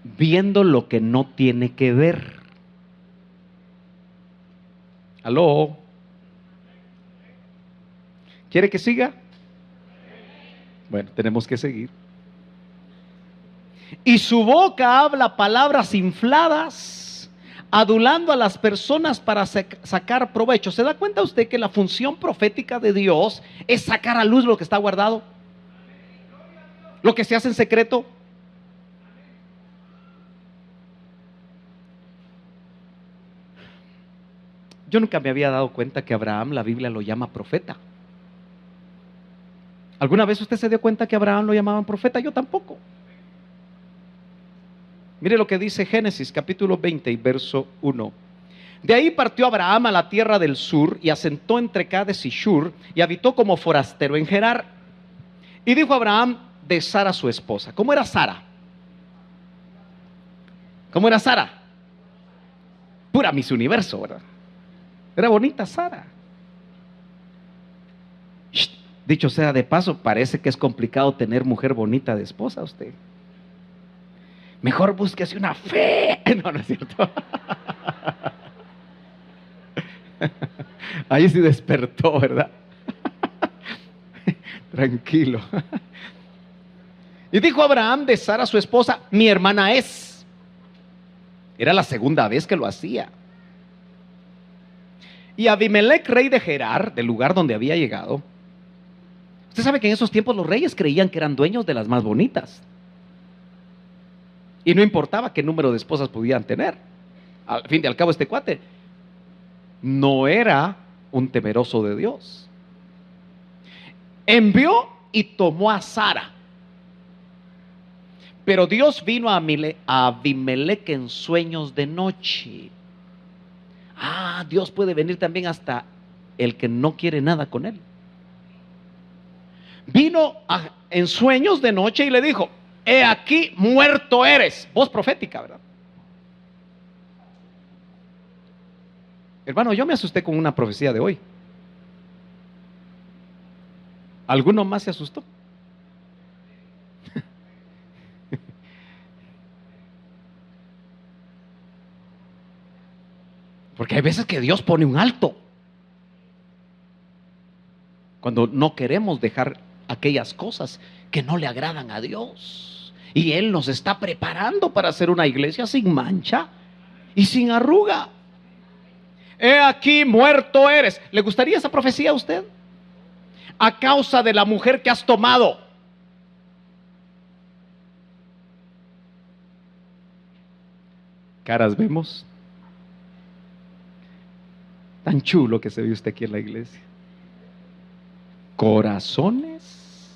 viendo lo que no tiene que ver. ¿Aló? ¿Quiere que siga? Bueno, tenemos que seguir. Y su boca habla palabras infladas, adulando a las personas para sacar provecho. ¿Se da cuenta usted que la función profética de Dios es sacar a luz lo que está guardado? Lo que se hace en secreto. Yo nunca me había dado cuenta que Abraham, la Biblia lo llama profeta. ¿Alguna vez usted se dio cuenta que Abraham lo llamaban profeta? Yo tampoco. Mire lo que dice Génesis capítulo 20 y verso 1. De ahí partió Abraham a la tierra del sur y asentó entre Cades y Shur y habitó como forastero en Gerar. Y dijo Abraham de Sara su esposa. ¿Cómo era Sara? ¿Cómo era Sara? Pura Miss Universo, ¿verdad? Era bonita Sara. Dicho sea de paso, parece que es complicado tener mujer bonita de esposa usted. Mejor búsquese una fe. No, no es cierto. Ahí sí despertó, ¿verdad? Tranquilo. Y dijo Abraham de Sara su esposa, mi hermana es. Era la segunda vez que lo hacía. Y Abimelech, rey de Gerar, del lugar donde había llegado. Usted sabe que en esos tiempos los reyes creían que eran dueños de las más bonitas. Y no importaba qué número de esposas podían tener. Al fin y al cabo, este cuate no era un temeroso de Dios. Envió y tomó a Sara. Pero Dios vino a Abimelech en sueños de noche. Dios puede venir también hasta el que no quiere nada con él. Vino en sueños de noche y le dijo, he aquí muerto eres. Voz profética, ¿verdad? Hermano, yo me asusté con una profecía de hoy. ¿Alguno más se asustó? Porque hay veces que Dios pone un alto cuando no queremos dejar aquellas cosas que no le agradan a Dios. Y Él nos está preparando para hacer una iglesia sin mancha y sin arruga. He aquí muerto eres. ¿Le gustaría esa profecía a usted? A causa de la mujer que has tomado. Caras vemos. Tan chulo que se ve usted aquí en la iglesia. Corazones,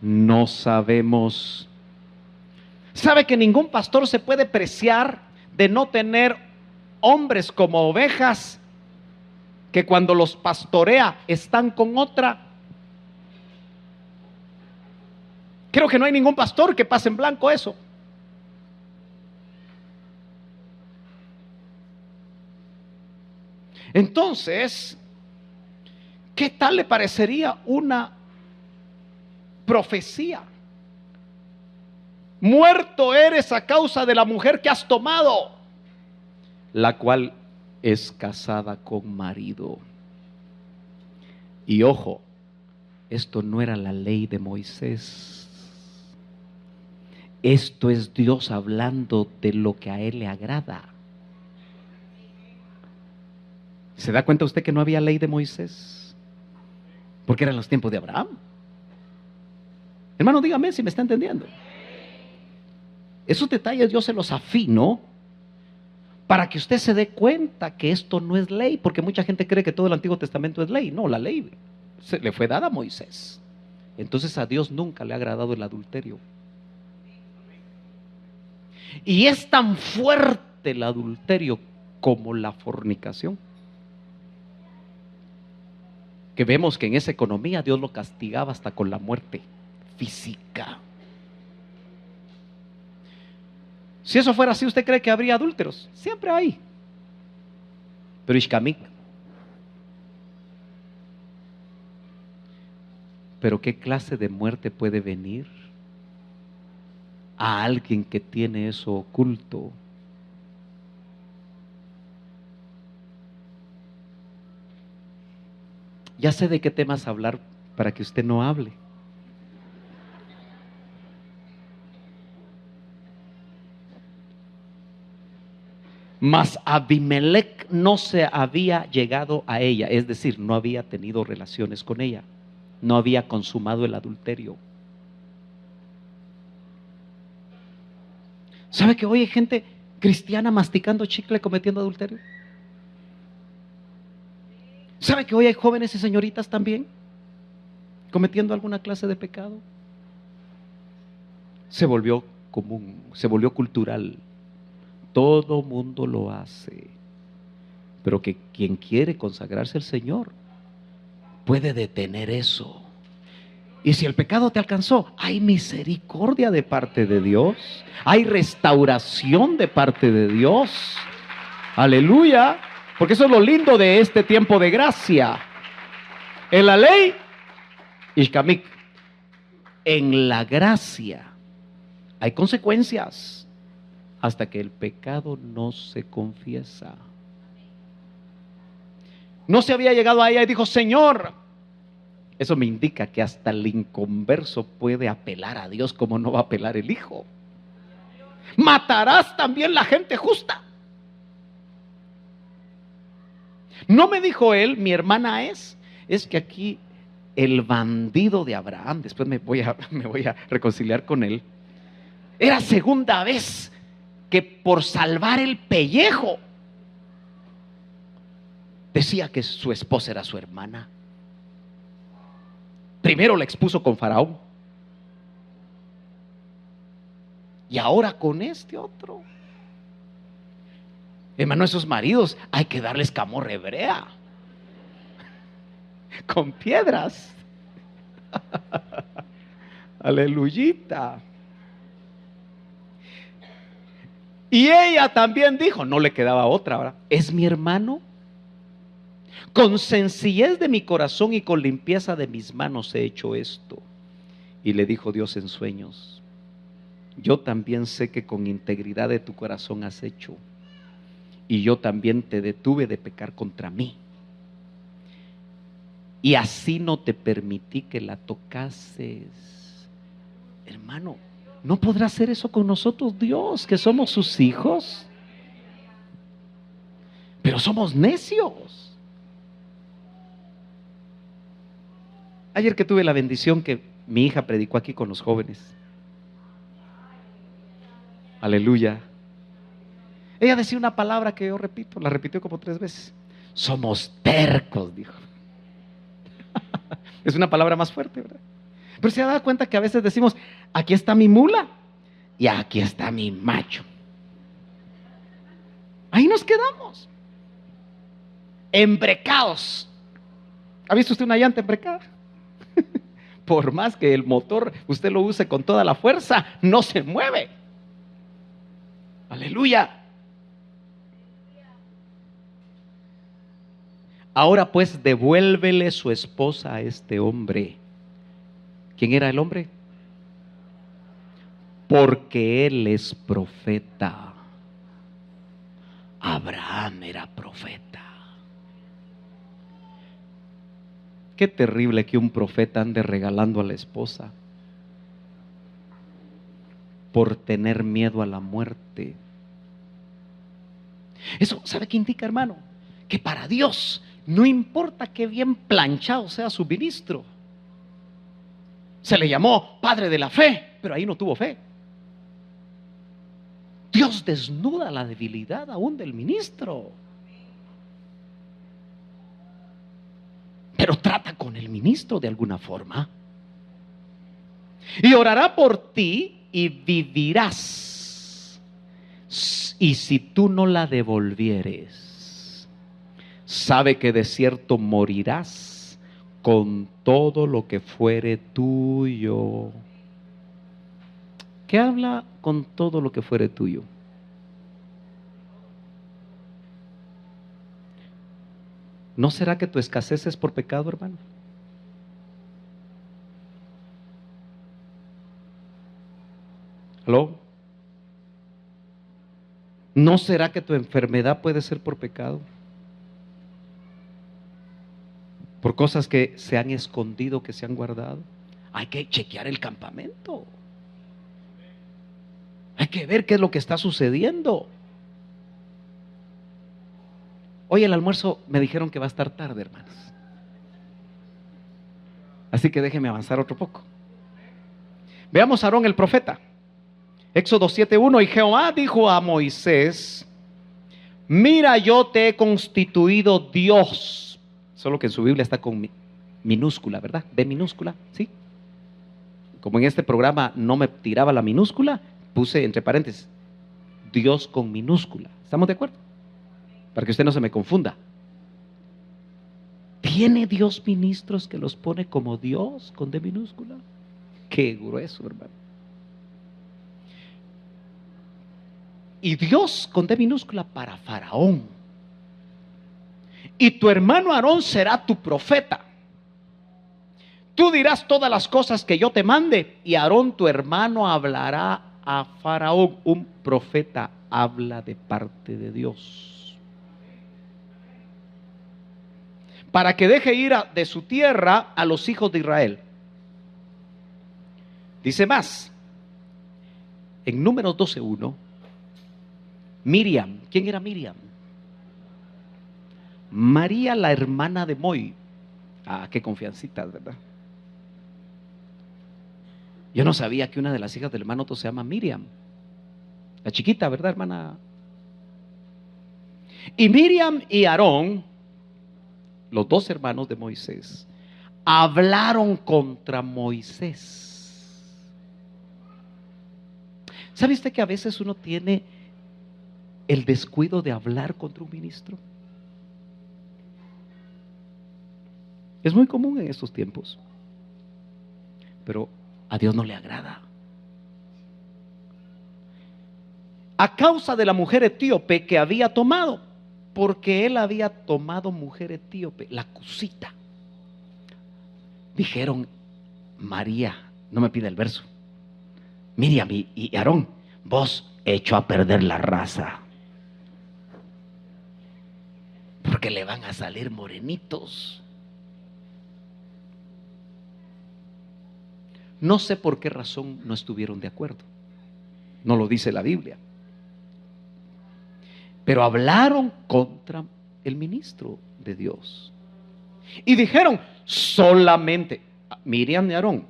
no sabemos. ¿Sabe que ningún pastor se puede preciar de no tener hombres como ovejas que cuando los pastorea están con otra? Creo que no hay ningún pastor que pase en blanco eso. Entonces, ¿qué tal le parecería una profecía? Muerto eres a causa de la mujer que has tomado, la cual es casada con marido. Y ojo, esto no era la ley de Moisés. Esto es Dios hablando de lo que a Él le agrada. ¿Se da cuenta usted que no había ley de Moisés? Porque eran los tiempos de Abraham. Hermano, dígame si me está entendiendo. Esos detalles Dios se los afinó para que usted se dé cuenta que esto no es ley, porque mucha gente cree que todo el Antiguo Testamento es ley. No, la ley se le fue dada a Moisés. Entonces a Dios nunca le ha agradado el adulterio. Y es tan fuerte el adulterio como la fornicación, que vemos que en esa economía Dios lo castigaba hasta con la muerte física. Si eso fuera así, ¿usted cree que habría adúlteros? Siempre hay. Pero Ishkamik. Pero ¿qué clase de muerte puede venir a alguien que tiene eso oculto? Ya sé de qué temas hablar para que usted no hable. Mas Abimelech no se había llegado a ella, es decir, no había tenido relaciones con ella, no había consumado el adulterio. ¿Sabe que hoy hay gente cristiana masticando chicle cometiendo adulterio? ¿Sabe que hoy hay jóvenes y señoritas también cometiendo alguna clase de pecado? Se volvió común, se volvió cultural. Todo mundo lo hace. Pero que quien quiere consagrarse al Señor puede detener eso. Y si el pecado te alcanzó, hay misericordia de parte de Dios, hay restauración de parte de Dios. Aleluya. Porque eso es lo lindo de este tiempo de gracia. En la ley, Ishkamik. En la gracia hay consecuencias hasta que el pecado no se confiesa. No se había llegado a ella y dijo: Señor. Eso me indica que hasta el inconverso puede apelar a Dios como no va a apelar el Hijo. Matarás también la gente justa. No me dijo él, mi hermana es que aquí el bandido de Abraham, después me voy a reconciliar con él, era segunda vez que por salvar el pellejo decía que su esposa era su hermana. Primero la expuso con Faraón y ahora con este otro. Hermano, esos maridos hay que darles camorra hebrea con piedras. Aleluyita. Y ella también dijo, no le quedaba otra, ¿verdad? Es mi hermano. Con sencillez de mi corazón y con limpieza de mis manos he hecho esto. Y le dijo Dios en sueños: yo también sé que con integridad de tu corazón has hecho, y yo también te detuve de pecar contra mí, y así no te permití que la tocases. Hermano, ¿no podrá hacer eso con nosotros Dios, que somos sus hijos? Pero somos necios. Ayer que tuve la bendición que mi hija predicó aquí con los jóvenes. Aleluya. Ella decía una palabra que yo repito, la repitió como 3 veces. Somos tercos, dijo. Es una palabra más fuerte, ¿verdad? Pero se ha dado cuenta que a veces decimos: aquí está mi mula y aquí está mi macho. Ahí nos quedamos. Embrecados. ¿Ha visto usted una llanta embrecada? Por más que el motor usted lo use con toda la fuerza, no se mueve. Aleluya. Ahora pues devuélvele su esposa a este hombre. ¿Quién era el hombre? Porque él es profeta. Abraham era profeta. Qué terrible que un profeta ande regalando a la esposa por tener miedo a la muerte. Eso, ¿sabe qué indica, hermano? Que para Dios no importa qué bien planchado sea su ministro. Se le llamó padre de la fe, pero ahí no tuvo fe. Dios desnuda la debilidad aún del ministro. pero trata con el ministro de alguna forma. Y orará por ti y vivirás. Y si tú no la devolvieres, sabe que de cierto morirás con todo lo que fuere tuyo. ¿Qué habla con todo lo que fuere tuyo? ¿No será que tu escasez es por pecado, hermano? ¿Aló? ¿No será que tu enfermedad puede ser por pecado? Por cosas que se han escondido, que se han guardado. Hay que chequear el campamento. Hay que ver qué es lo que está sucediendo. Hoy el almuerzo me dijeron que va a estar tarde, hermanos. Así que déjenme avanzar otro poco. Veamos a Aarón el profeta. Éxodo 7:1. Y Jehová dijo a Moisés: mira, yo te he constituido Dios. Solo que en su Biblia está con minúscula, ¿verdad? B minúscula, ¿sí? Como en este programa no me tiraba la minúscula, puse entre paréntesis Dios con minúscula. ¿Estamos de acuerdo? Para que usted no se me confunda. ¿Tiene Dios ministros que los pone como Dios con D minúscula? Qué grueso, hermano. Y Dios con D minúscula para Faraón. Y tu hermano Aarón será tu profeta. Tú dirás todas las cosas que yo te mande, y Aarón tu hermano hablará a Faraón. Un profeta habla de parte de Dios, para que deje ir de su tierra a los hijos de Israel. Dice más, en Números 12:1, Miriam. ¿Quién era Miriam? María, la hermana de Moi. Ah, qué confiancitas, ¿verdad? Yo no sabía que una de las hijas del hermano Otto se llama Miriam. La chiquita, ¿verdad, hermana? Y Miriam y Aarón, los dos hermanos de Moisés, hablaron contra Moisés. ¿Sabe usted que a veces uno tiene el descuido de hablar contra un ministro? Es muy común en estos tiempos, pero a Dios no le agrada. A causa de la mujer etíope que había tomado, porque él había tomado mujer etíope, la Cusita. Dijeron, María, no me pida el verso, Miriam y Aarón, vos echó a perder la raza, porque le van a salir morenitos. No sé por qué razón no estuvieron de acuerdo. No lo dice la Biblia. Pero hablaron contra el ministro de Dios. Y dijeron, solamente, Miriam y Aarón,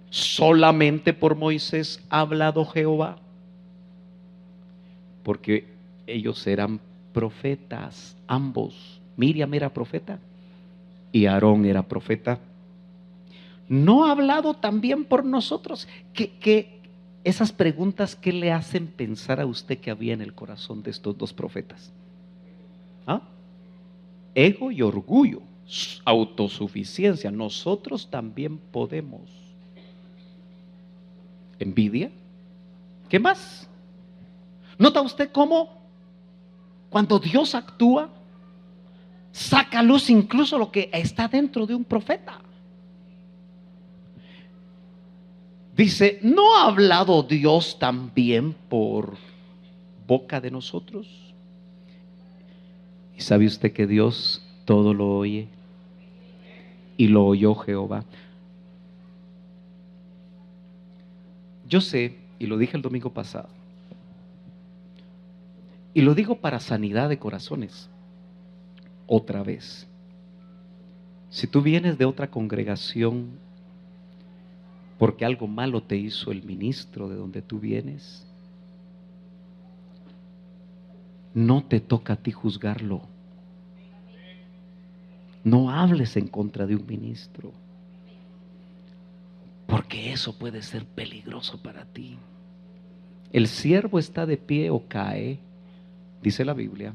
solamente por Moisés ha hablado Jehová. Porque ellos eran profetas, ambos. Miriam era profeta y Aarón era profeta. ¿No ha hablado también por nosotros? Que esas preguntas, ¿qué le hacen pensar a usted que había en el corazón de estos dos profetas? ¿Ah? Ego y orgullo, autosuficiencia. Nosotros también podemos. Envidia. ¿Qué más? ¿Nota usted cómo cuando Dios actúa, saca a luz incluso lo que está dentro de un profeta? Dice, ¿no ha hablado Dios también por boca de nosotros? Y sabe usted que Dios todo lo oye, y lo oyó Jehová. Yo sé, y lo dije el domingo pasado, y lo digo para sanidad de corazones, otra vez. Si tú vienes de otra congregación porque algo malo te hizo el ministro de donde tú vienes, no te toca a ti juzgarlo. No hables en contra de un ministro, porque eso puede ser peligroso para ti. El siervo está de pie o cae, dice la Biblia,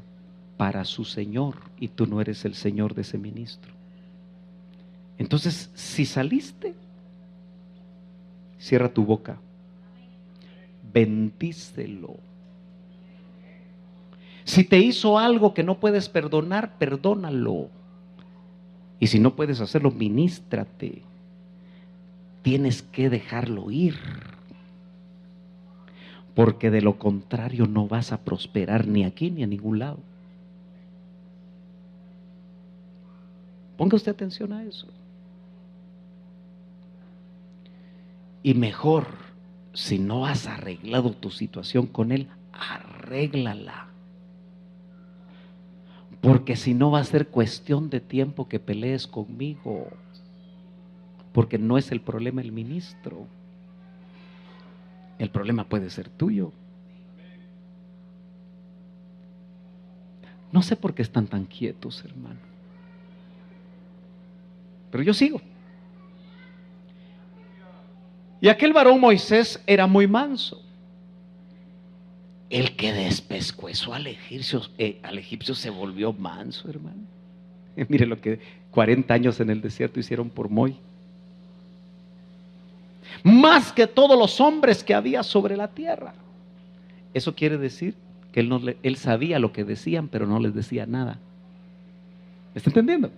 para su Señor, y tú no eres el Señor de ese ministro. Entonces, si saliste, cierra tu boca, bendícelo. Si te hizo algo que no puedes perdonar, perdónalo. Y si no puedes hacerlo, ministrate. Tienes que dejarlo ir, porque de lo contrario no vas a prosperar ni aquí ni a ningún lado. Ponga usted atención a eso. Y mejor, si no has arreglado tu situación con él, arréglala. Porque si no va a ser cuestión de tiempo que pelees conmigo. Porque no es el problema el ministro. El problema puede ser tuyo. No sé por qué están tan quietos, hermano. Pero yo sigo. Y aquel varón Moisés era muy manso. El que despescuezó al egipcio se volvió manso, hermano. Mire lo que 40 años en el desierto hicieron por Moy. Más que todos los hombres que había sobre la tierra. Eso quiere decir que él sabía lo que decían, pero no les decía nada. ¿Me está entendiendo?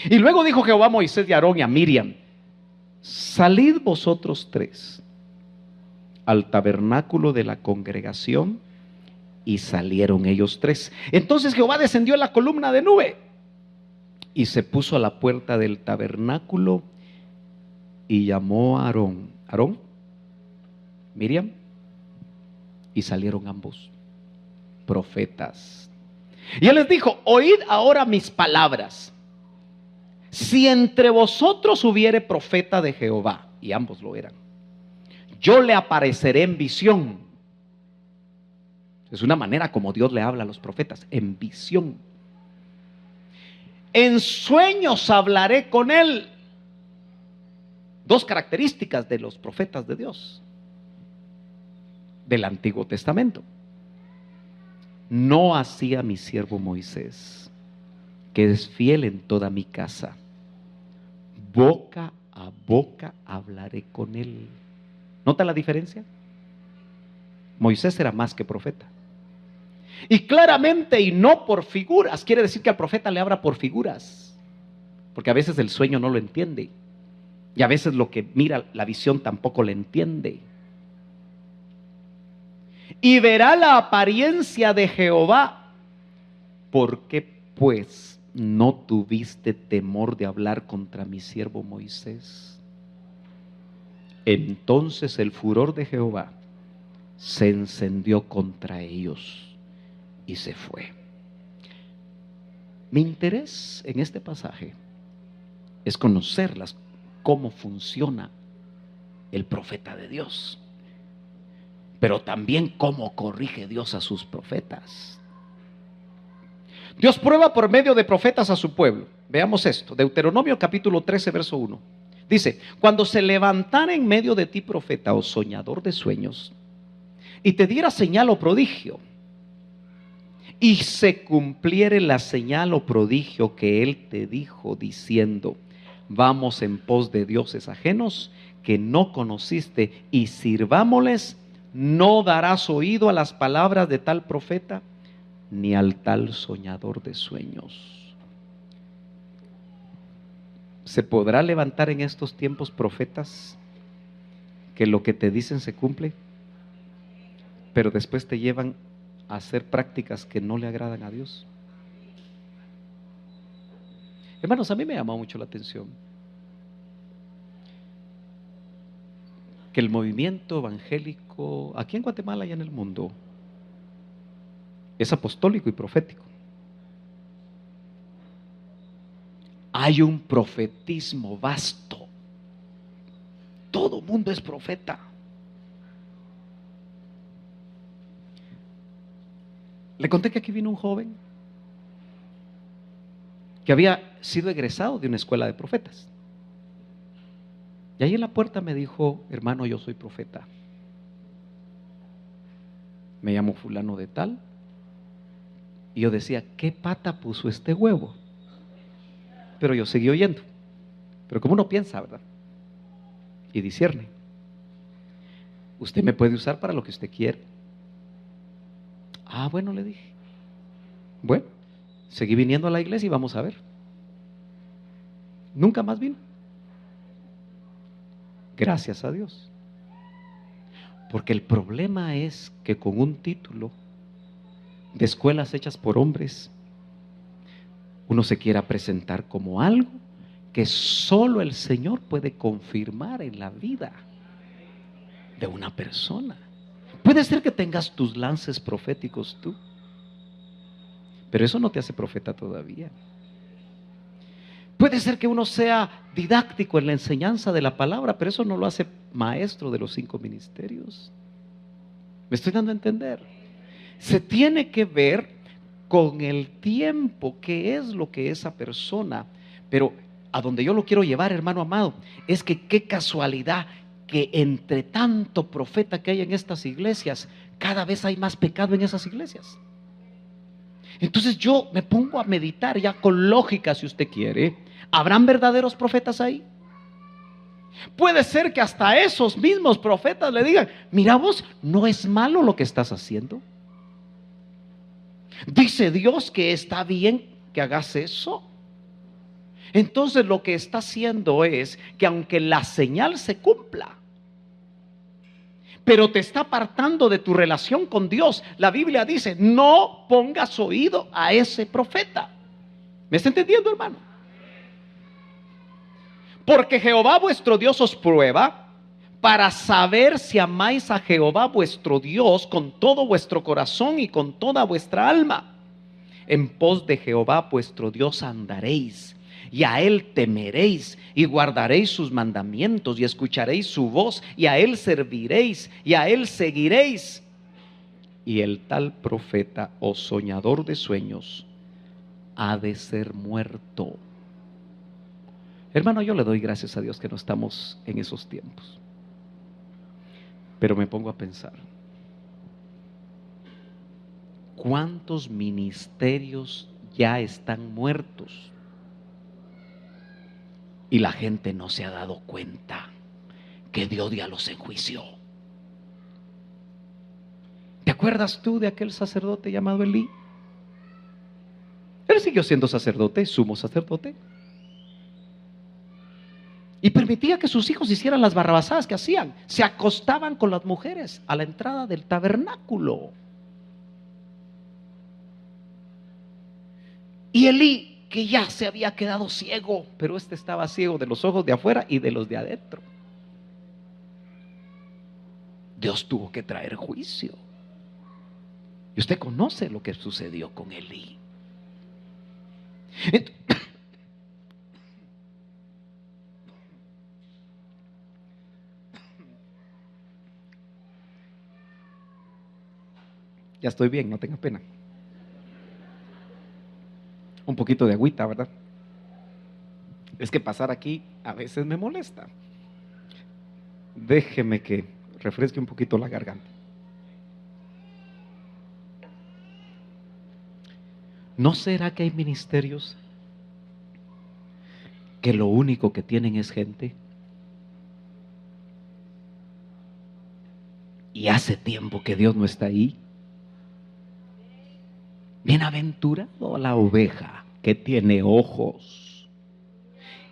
Y luego dijo Jehová a Moisés y a Aarón y a Miriam: salid vosotros tres al tabernáculo de la congregación. Y salieron ellos tres. Entonces Jehová descendió en la columna de nube y se puso a la puerta del tabernáculo y llamó a Aarón, Miriam, y salieron ambos profetas. Y él les dijo: oíd ahora mis palabras. Si entre vosotros hubiere profeta de Jehová, y ambos lo eran, yo le apareceré en visión. Es una manera como Dios le habla a los profetas, en visión. En sueños hablaré con él. Dos características de los profetas de Dios del Antiguo Testamento. No así a mi siervo Moisés, que es fiel en toda mi casa. Boca a boca hablaré con él. ¿Nota la diferencia? Moisés era más que profeta. Y claramente, y no por figuras. Quiere decir que al profeta le habla por figuras, porque a veces el sueño no lo entiende, y a veces lo que mira la visión tampoco le entiende. Y verá la apariencia de Jehová. ¿Por qué pues no tuviste temor de hablar contra mi siervo Moisés? Entonces el furor de Jehová se encendió contra ellos y se fue. Mi interés en este pasaje es conocerlas, cómo funciona el profeta de Dios, pero también cómo corrige Dios a sus profetas. Dios prueba por medio de profetas a su pueblo. Veamos esto, Deuteronomio capítulo 13, verso 1. Dice: cuando se levantara en medio de ti profeta o soñador de sueños, y te diera señal o prodigio, y se cumpliere la señal o prodigio que él te dijo, diciendo: vamos en pos de dioses ajenos que no conociste y sirvámosles, no darás oído a las palabras de tal profeta ni al tal soñador de sueños. ¿Se podrá levantar en estos tiempos profetas que lo que te dicen se cumple, pero después te llevan a hacer prácticas que no le agradan a Dios? Hermanos, a mí me llamó mucho la atención que el movimiento evangélico aquí en Guatemala y en el mundo es apostólico y profético. Hay un profetismo vasto. Todo mundo es profeta. Le conté que aquí vino un joven que había sido egresado de una escuela de profetas. Y ahí en la puerta me dijo: hermano, yo soy profeta. Me llamo fulano de tal. Y yo decía: ¿qué pata puso este huevo? Pero yo seguí oyendo. Pero como uno piensa, ¿verdad? Y discierne. Usted me puede usar para lo que usted quiere. Ah, bueno, le dije. Bueno, seguí viniendo a la iglesia y vamos a ver. Nunca más vino. Gracias a Dios. Porque el problema es que con un título de escuelas hechas por hombres, uno se quiera presentar como algo que solo el Señor puede confirmar en la vida de una persona. Puede ser que tengas tus lances proféticos tú, pero eso no te hace profeta todavía. Puede ser que uno sea didáctico en la enseñanza de la palabra, pero eso no lo hace maestro de los 5 ministerios. ¿Me estoy dando a entender? Se tiene que ver con el tiempo, qué es lo que esa persona, pero a donde yo lo quiero llevar, hermano amado, es que qué casualidad que entre tanto profeta que hay en estas iglesias, cada vez hay más pecado en esas iglesias. Entonces yo me pongo a meditar ya con lógica, si usted quiere. ¿Habrán verdaderos profetas ahí? Puede ser que hasta esos mismos profetas le digan: mira vos, no es malo lo que estás haciendo. Dice Dios que está bien que hagas eso. Entonces lo que está haciendo es que aunque la señal se cumpla, pero te está apartando de tu relación con Dios. La Biblia dice: no pongas oído a ese profeta. ¿Me está entendiendo, hermano? Porque Jehová vuestro Dios os prueba para saber si amáis a Jehová vuestro Dios con todo vuestro corazón y con toda vuestra alma. En pos de Jehová vuestro Dios andaréis, y a Él temeréis, y guardaréis sus mandamientos, y escucharéis su voz, y a Él serviréis, y a Él seguiréis. Y el tal profeta o soñador de sueños ha de ser muerto. Hermano, yo le doy gracias a Dios que no estamos en esos tiempos. Pero me pongo a pensar: ¿cuántos ministerios ya están muertos? Y la gente no se ha dado cuenta que Dios ya los enjuició. ¿Te acuerdas tú de aquel sacerdote llamado Elí? Él siguió siendo sacerdote, sumo sacerdote, y permitía que sus hijos hicieran las barrabasadas que hacían. Se acostaban con las mujeres a la entrada del tabernáculo. Y Elí, que ya se había quedado ciego, pero este estaba ciego de los ojos de afuera y de los de adentro. Dios tuvo que traer juicio. Y usted conoce lo que sucedió con Elí. Ya estoy bien, no tenga pena. Un poquito de agüita, ¿verdad? Es que pasar aquí a veces me molesta. Déjeme que refresque un poquito la garganta. ¿No será que hay ministerios que lo único que tienen es gente? Y hace tiempo que Dios no está ahí. Bienaventurado la oveja que tiene ojos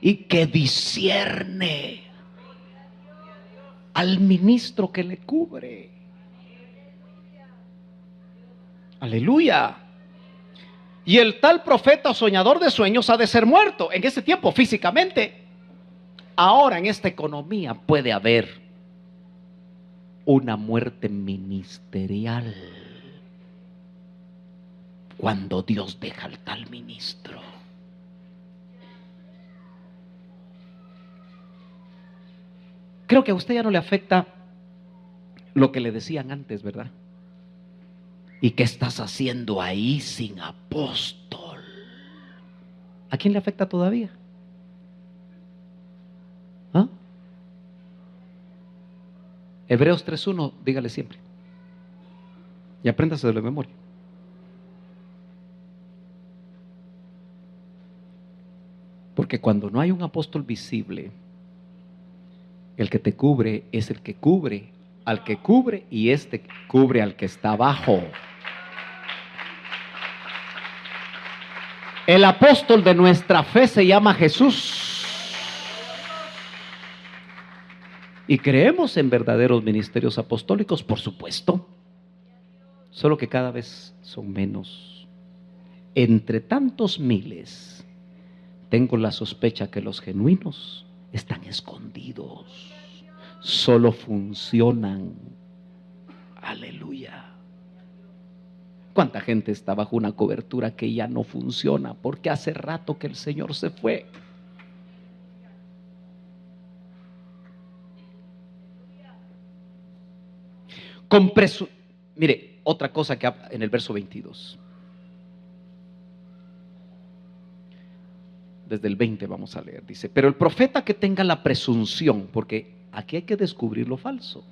y que discierne al ministro que le cubre. Aleluya. Y el tal profeta o soñador de sueños ha de ser muerto en ese tiempo físicamente. Ahora en esta economía puede haber una muerte ministerial cuando Dios deja al tal ministro. Creo que a usted ya no le afecta lo que le decían antes, ¿verdad? ¿Y qué estás haciendo ahí sin apóstol? ¿A quién le afecta todavía? ¿Ah? Hebreos 3:1, dígale siempre. Y apréndase de la memoria. Porque cuando no hay un apóstol visible, el que te cubre es el que cubre al que cubre, y este cubre al que está abajo. El apóstol de nuestra fe se llama Jesús. Y creemos en verdaderos ministerios apostólicos, por supuesto. Solo que cada vez son menos. Entre tantos miles, tengo la sospecha que los genuinos están escondidos. Solo funcionan. Aleluya. ¿Cuánta gente está bajo una cobertura que ya no funciona? Porque hace rato que el Señor se fue. Mire, otra cosa que en el verso 22. Desde el 20 vamos a leer. Dice, pero el profeta que tenga la presunción, porque aquí hay que descubrir lo falso,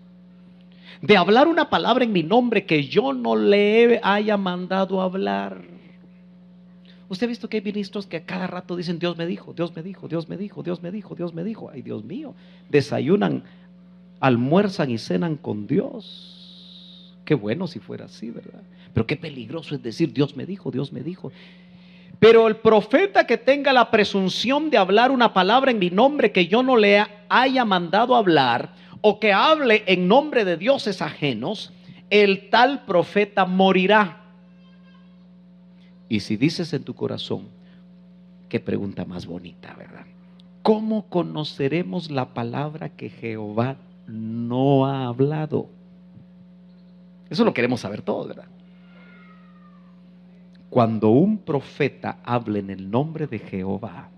de hablar una palabra en mi nombre que yo no le haya mandado hablar. Usted ha visto que hay ministros que a cada rato dicen, Dios me dijo, Dios me dijo, Dios me dijo, Dios me dijo, Dios me dijo. Ay, Dios mío, desayunan, almuerzan y cenan con Dios. Qué bueno si fuera así, ¿verdad? Pero qué peligroso es decir, Dios me dijo, Dios me dijo. Pero el profeta que tenga la presunción de hablar una palabra en mi nombre que yo no le haya mandado hablar, o que hable en nombre de dioses ajenos, el tal profeta morirá. Y si dices en tu corazón, qué pregunta más bonita, ¿verdad? ¿Cómo conoceremos la palabra que Jehová no ha hablado? Eso lo queremos saber todos, ¿verdad? Cuando un profeta hable en el nombre de Jehová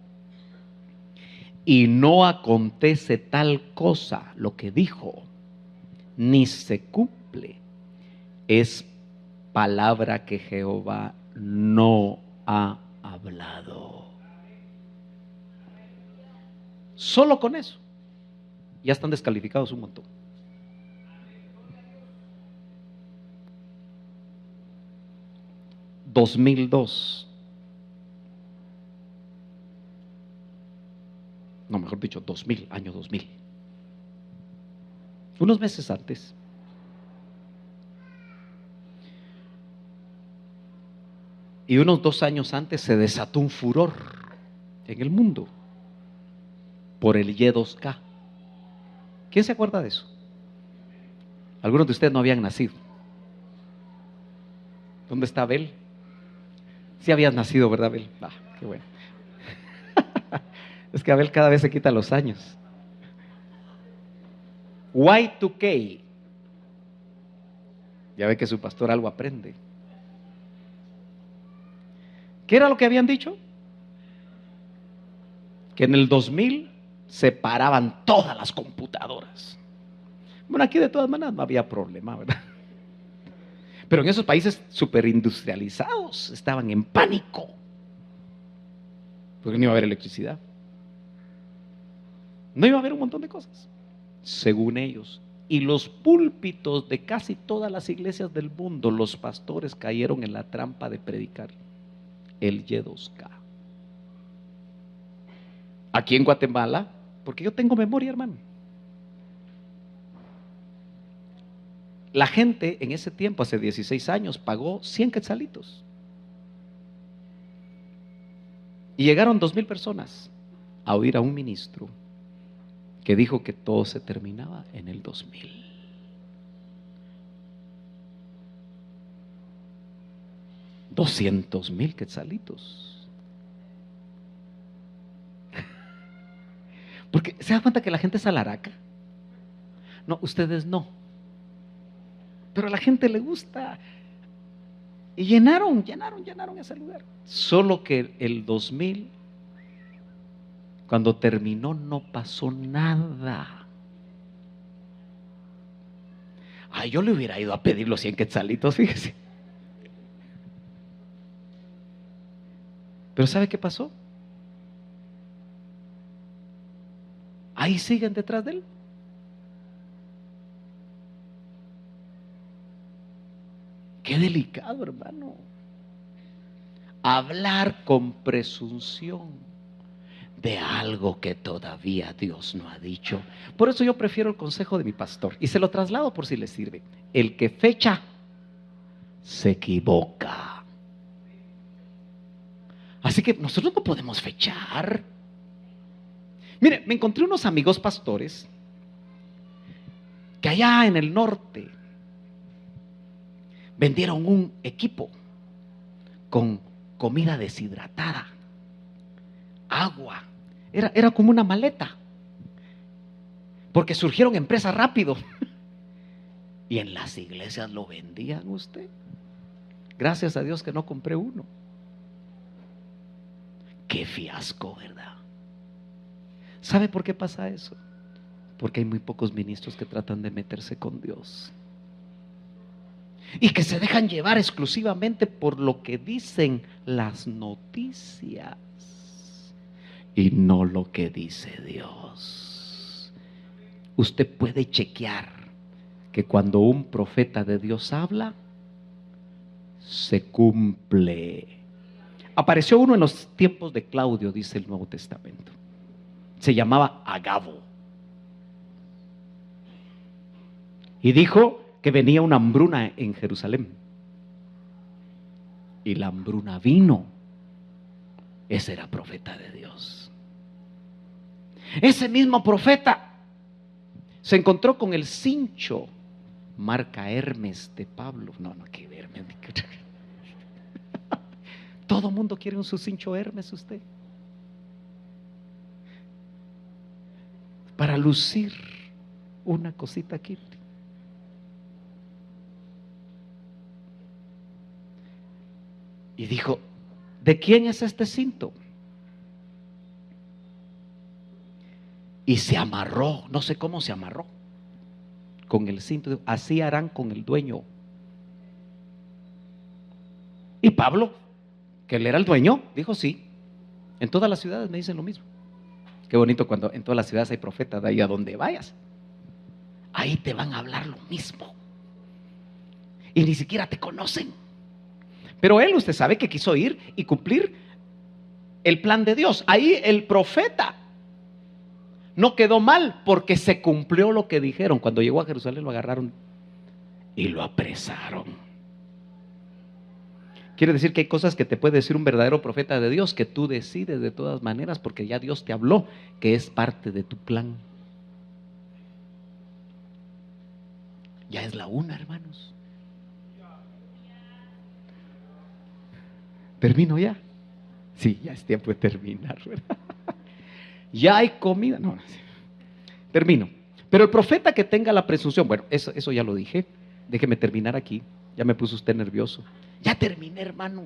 y no acontece tal cosa, lo que dijo, ni se cumple, es palabra que Jehová no ha hablado. Solo con eso ya están descalificados un montón. Mejor dicho, 2000, año 2000. Unos meses antes, y unos 2 años antes, se desató un furor en el mundo por el Y2K. ¿Quién se acuerda de eso? Algunos de ustedes no habían nacido. ¿Dónde está Abel? Sí habías nacido, ¿verdad, Abel? Ah, qué bueno. Es que Abel cada vez se quita los años. Y2K. Ya ve que su pastor algo aprende. ¿Qué era lo que habían dicho? Que en el 2000 se paraban todas las computadoras. Bueno, aquí de todas maneras no había problema, ¿verdad? Pero en esos países superindustrializados estaban en pánico, porque no iba a haber electricidad, no iba a haber un montón de cosas, según ellos. Y los púlpitos de casi todas las iglesias del mundo, los pastores cayeron en la trampa de predicar el Y2K. Aquí en Guatemala, porque yo tengo memoria, hermano, la gente en ese tiempo, hace 16 años, pagó 100 quetzalitos. Y llegaron 2000 personas a oír a un ministro que dijo que todo se terminaba en el 2000. $200,000 quetzalitos. Porque se da cuenta que la gente es alaraca. No, ustedes no. Pero a la gente le gusta. Y llenaron ese lugar. Solo que el 2000, cuando terminó, no pasó nada. Ay, yo le hubiera ido a pedir los 100 quetzalitos, fíjese. Pero ¿sabe qué pasó? ahí siguen detrás de él. Qué delicado, hermano. Hablar con presunción de algo que todavía Dios no ha dicho. Por eso yo prefiero el consejo de mi pastor y se lo traslado por si le sirve. El que fecha se equivoca. Así que nosotros no podemos fechar. Mire, me encontré unos amigos pastores que allá en el norte vendieron un equipo con comida deshidratada, agua. Era como una maleta, porque surgieron empresas rápido y en las iglesias lo vendían usted. Gracias a Dios que no compré uno. Qué fiasco, ¿verdad? ¿Sabe por qué pasa eso? Porque hay muy pocos ministros que tratan de meterse con Dios y que se dejan llevar exclusivamente por lo que dicen las noticias y no lo que dice Dios. Usted puede chequear que cuando un profeta de Dios habla, se cumple. Apareció uno en los tiempos de Claudio, dice el Nuevo Testamento. Se llamaba Agabo. Y dijo que venía una hambruna en Jerusalén. Y la hambruna vino. Ese era profeta de Dios. Ese mismo profeta se encontró con el cincho marca Hermes de Pablo. No, que Hermes. Todo mundo quiere un su cincho Hermes usted. Para lucir una cosita aquí. Y dijo, ¿de quién es este cinto? Y se amarró, no sé cómo se amarró con el cinto. Así harán con el dueño. Y Pablo, que él era el dueño, dijo sí. En todas las ciudades me dicen lo mismo. Qué bonito cuando en todas las ciudades hay profetas, de ahí a donde vayas. Ahí te van a hablar lo mismo. Y ni siquiera te conocen. Pero él, usted sabe que quiso ir y cumplir el plan de Dios. Ahí el profeta no quedó mal porque se cumplió lo que dijeron. Cuando llegó a Jerusalén lo agarraron y lo apresaron. Quiere decir que hay cosas que te puede decir un verdadero profeta de Dios que tú decides de todas maneras porque ya Dios te habló, que es parte de tu plan. Ya es la una, hermanos. ¿Termino ya? Sí, ya es tiempo de terminar, ¿verdad? Ya hay comida. No, termino. Pero el profeta que tenga la presunción, bueno, eso ya lo dije. Déjeme terminar aquí. Ya me puso usted nervioso. Ya terminé, hermano.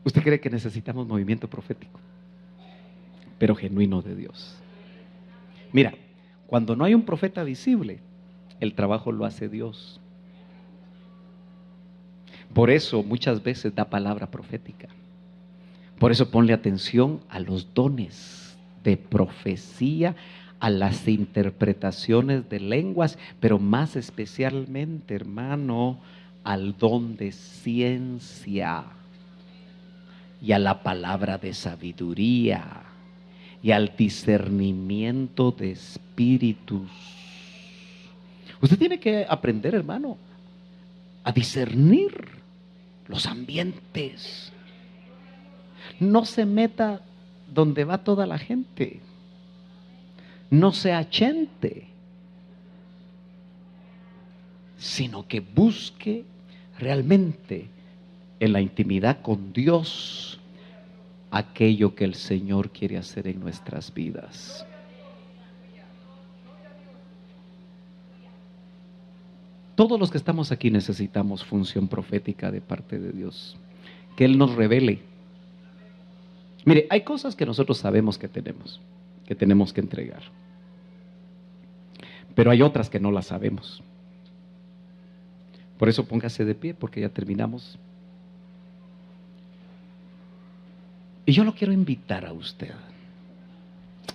¿Usted cree que necesitamos movimiento profético? Pero genuino de Dios. Mira, cuando no hay un profeta visible, el trabajo lo hace Dios. Por eso muchas veces da palabra profética. Por eso ponle atención a los dones de profecía, a las interpretaciones de lenguas, pero más especialmente, hermano, al don de ciencia y a la palabra de sabiduría y al discernimiento de espíritus. Usted tiene que aprender, hermano, a discernir los ambientes. No se meta donde va toda la gente. No se achente, sino que busque realmente en la intimidad con Dios aquello que el Señor quiere hacer en nuestras vidas. Todos los que estamos aquí necesitamos función profética de parte de Dios, que Él nos revele. Mire, hay cosas que nosotros sabemos que tenemos que entregar, pero hay otras que no las sabemos. Por eso póngase de pie, porque ya terminamos. Y yo lo quiero invitar a usted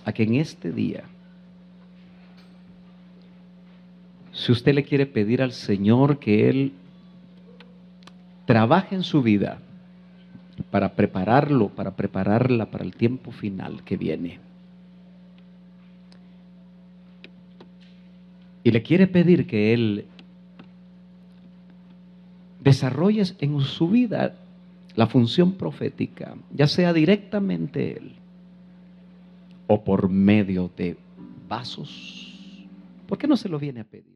a que en este día, si usted le quiere pedir al Señor que Él trabaje en su vida para prepararlo, para prepararla para el tiempo final que viene, y le quiere pedir que Él desarrolle en su vida la función profética, ya sea directamente Él o por medio de vasos, ¿por qué no se lo viene a pedir?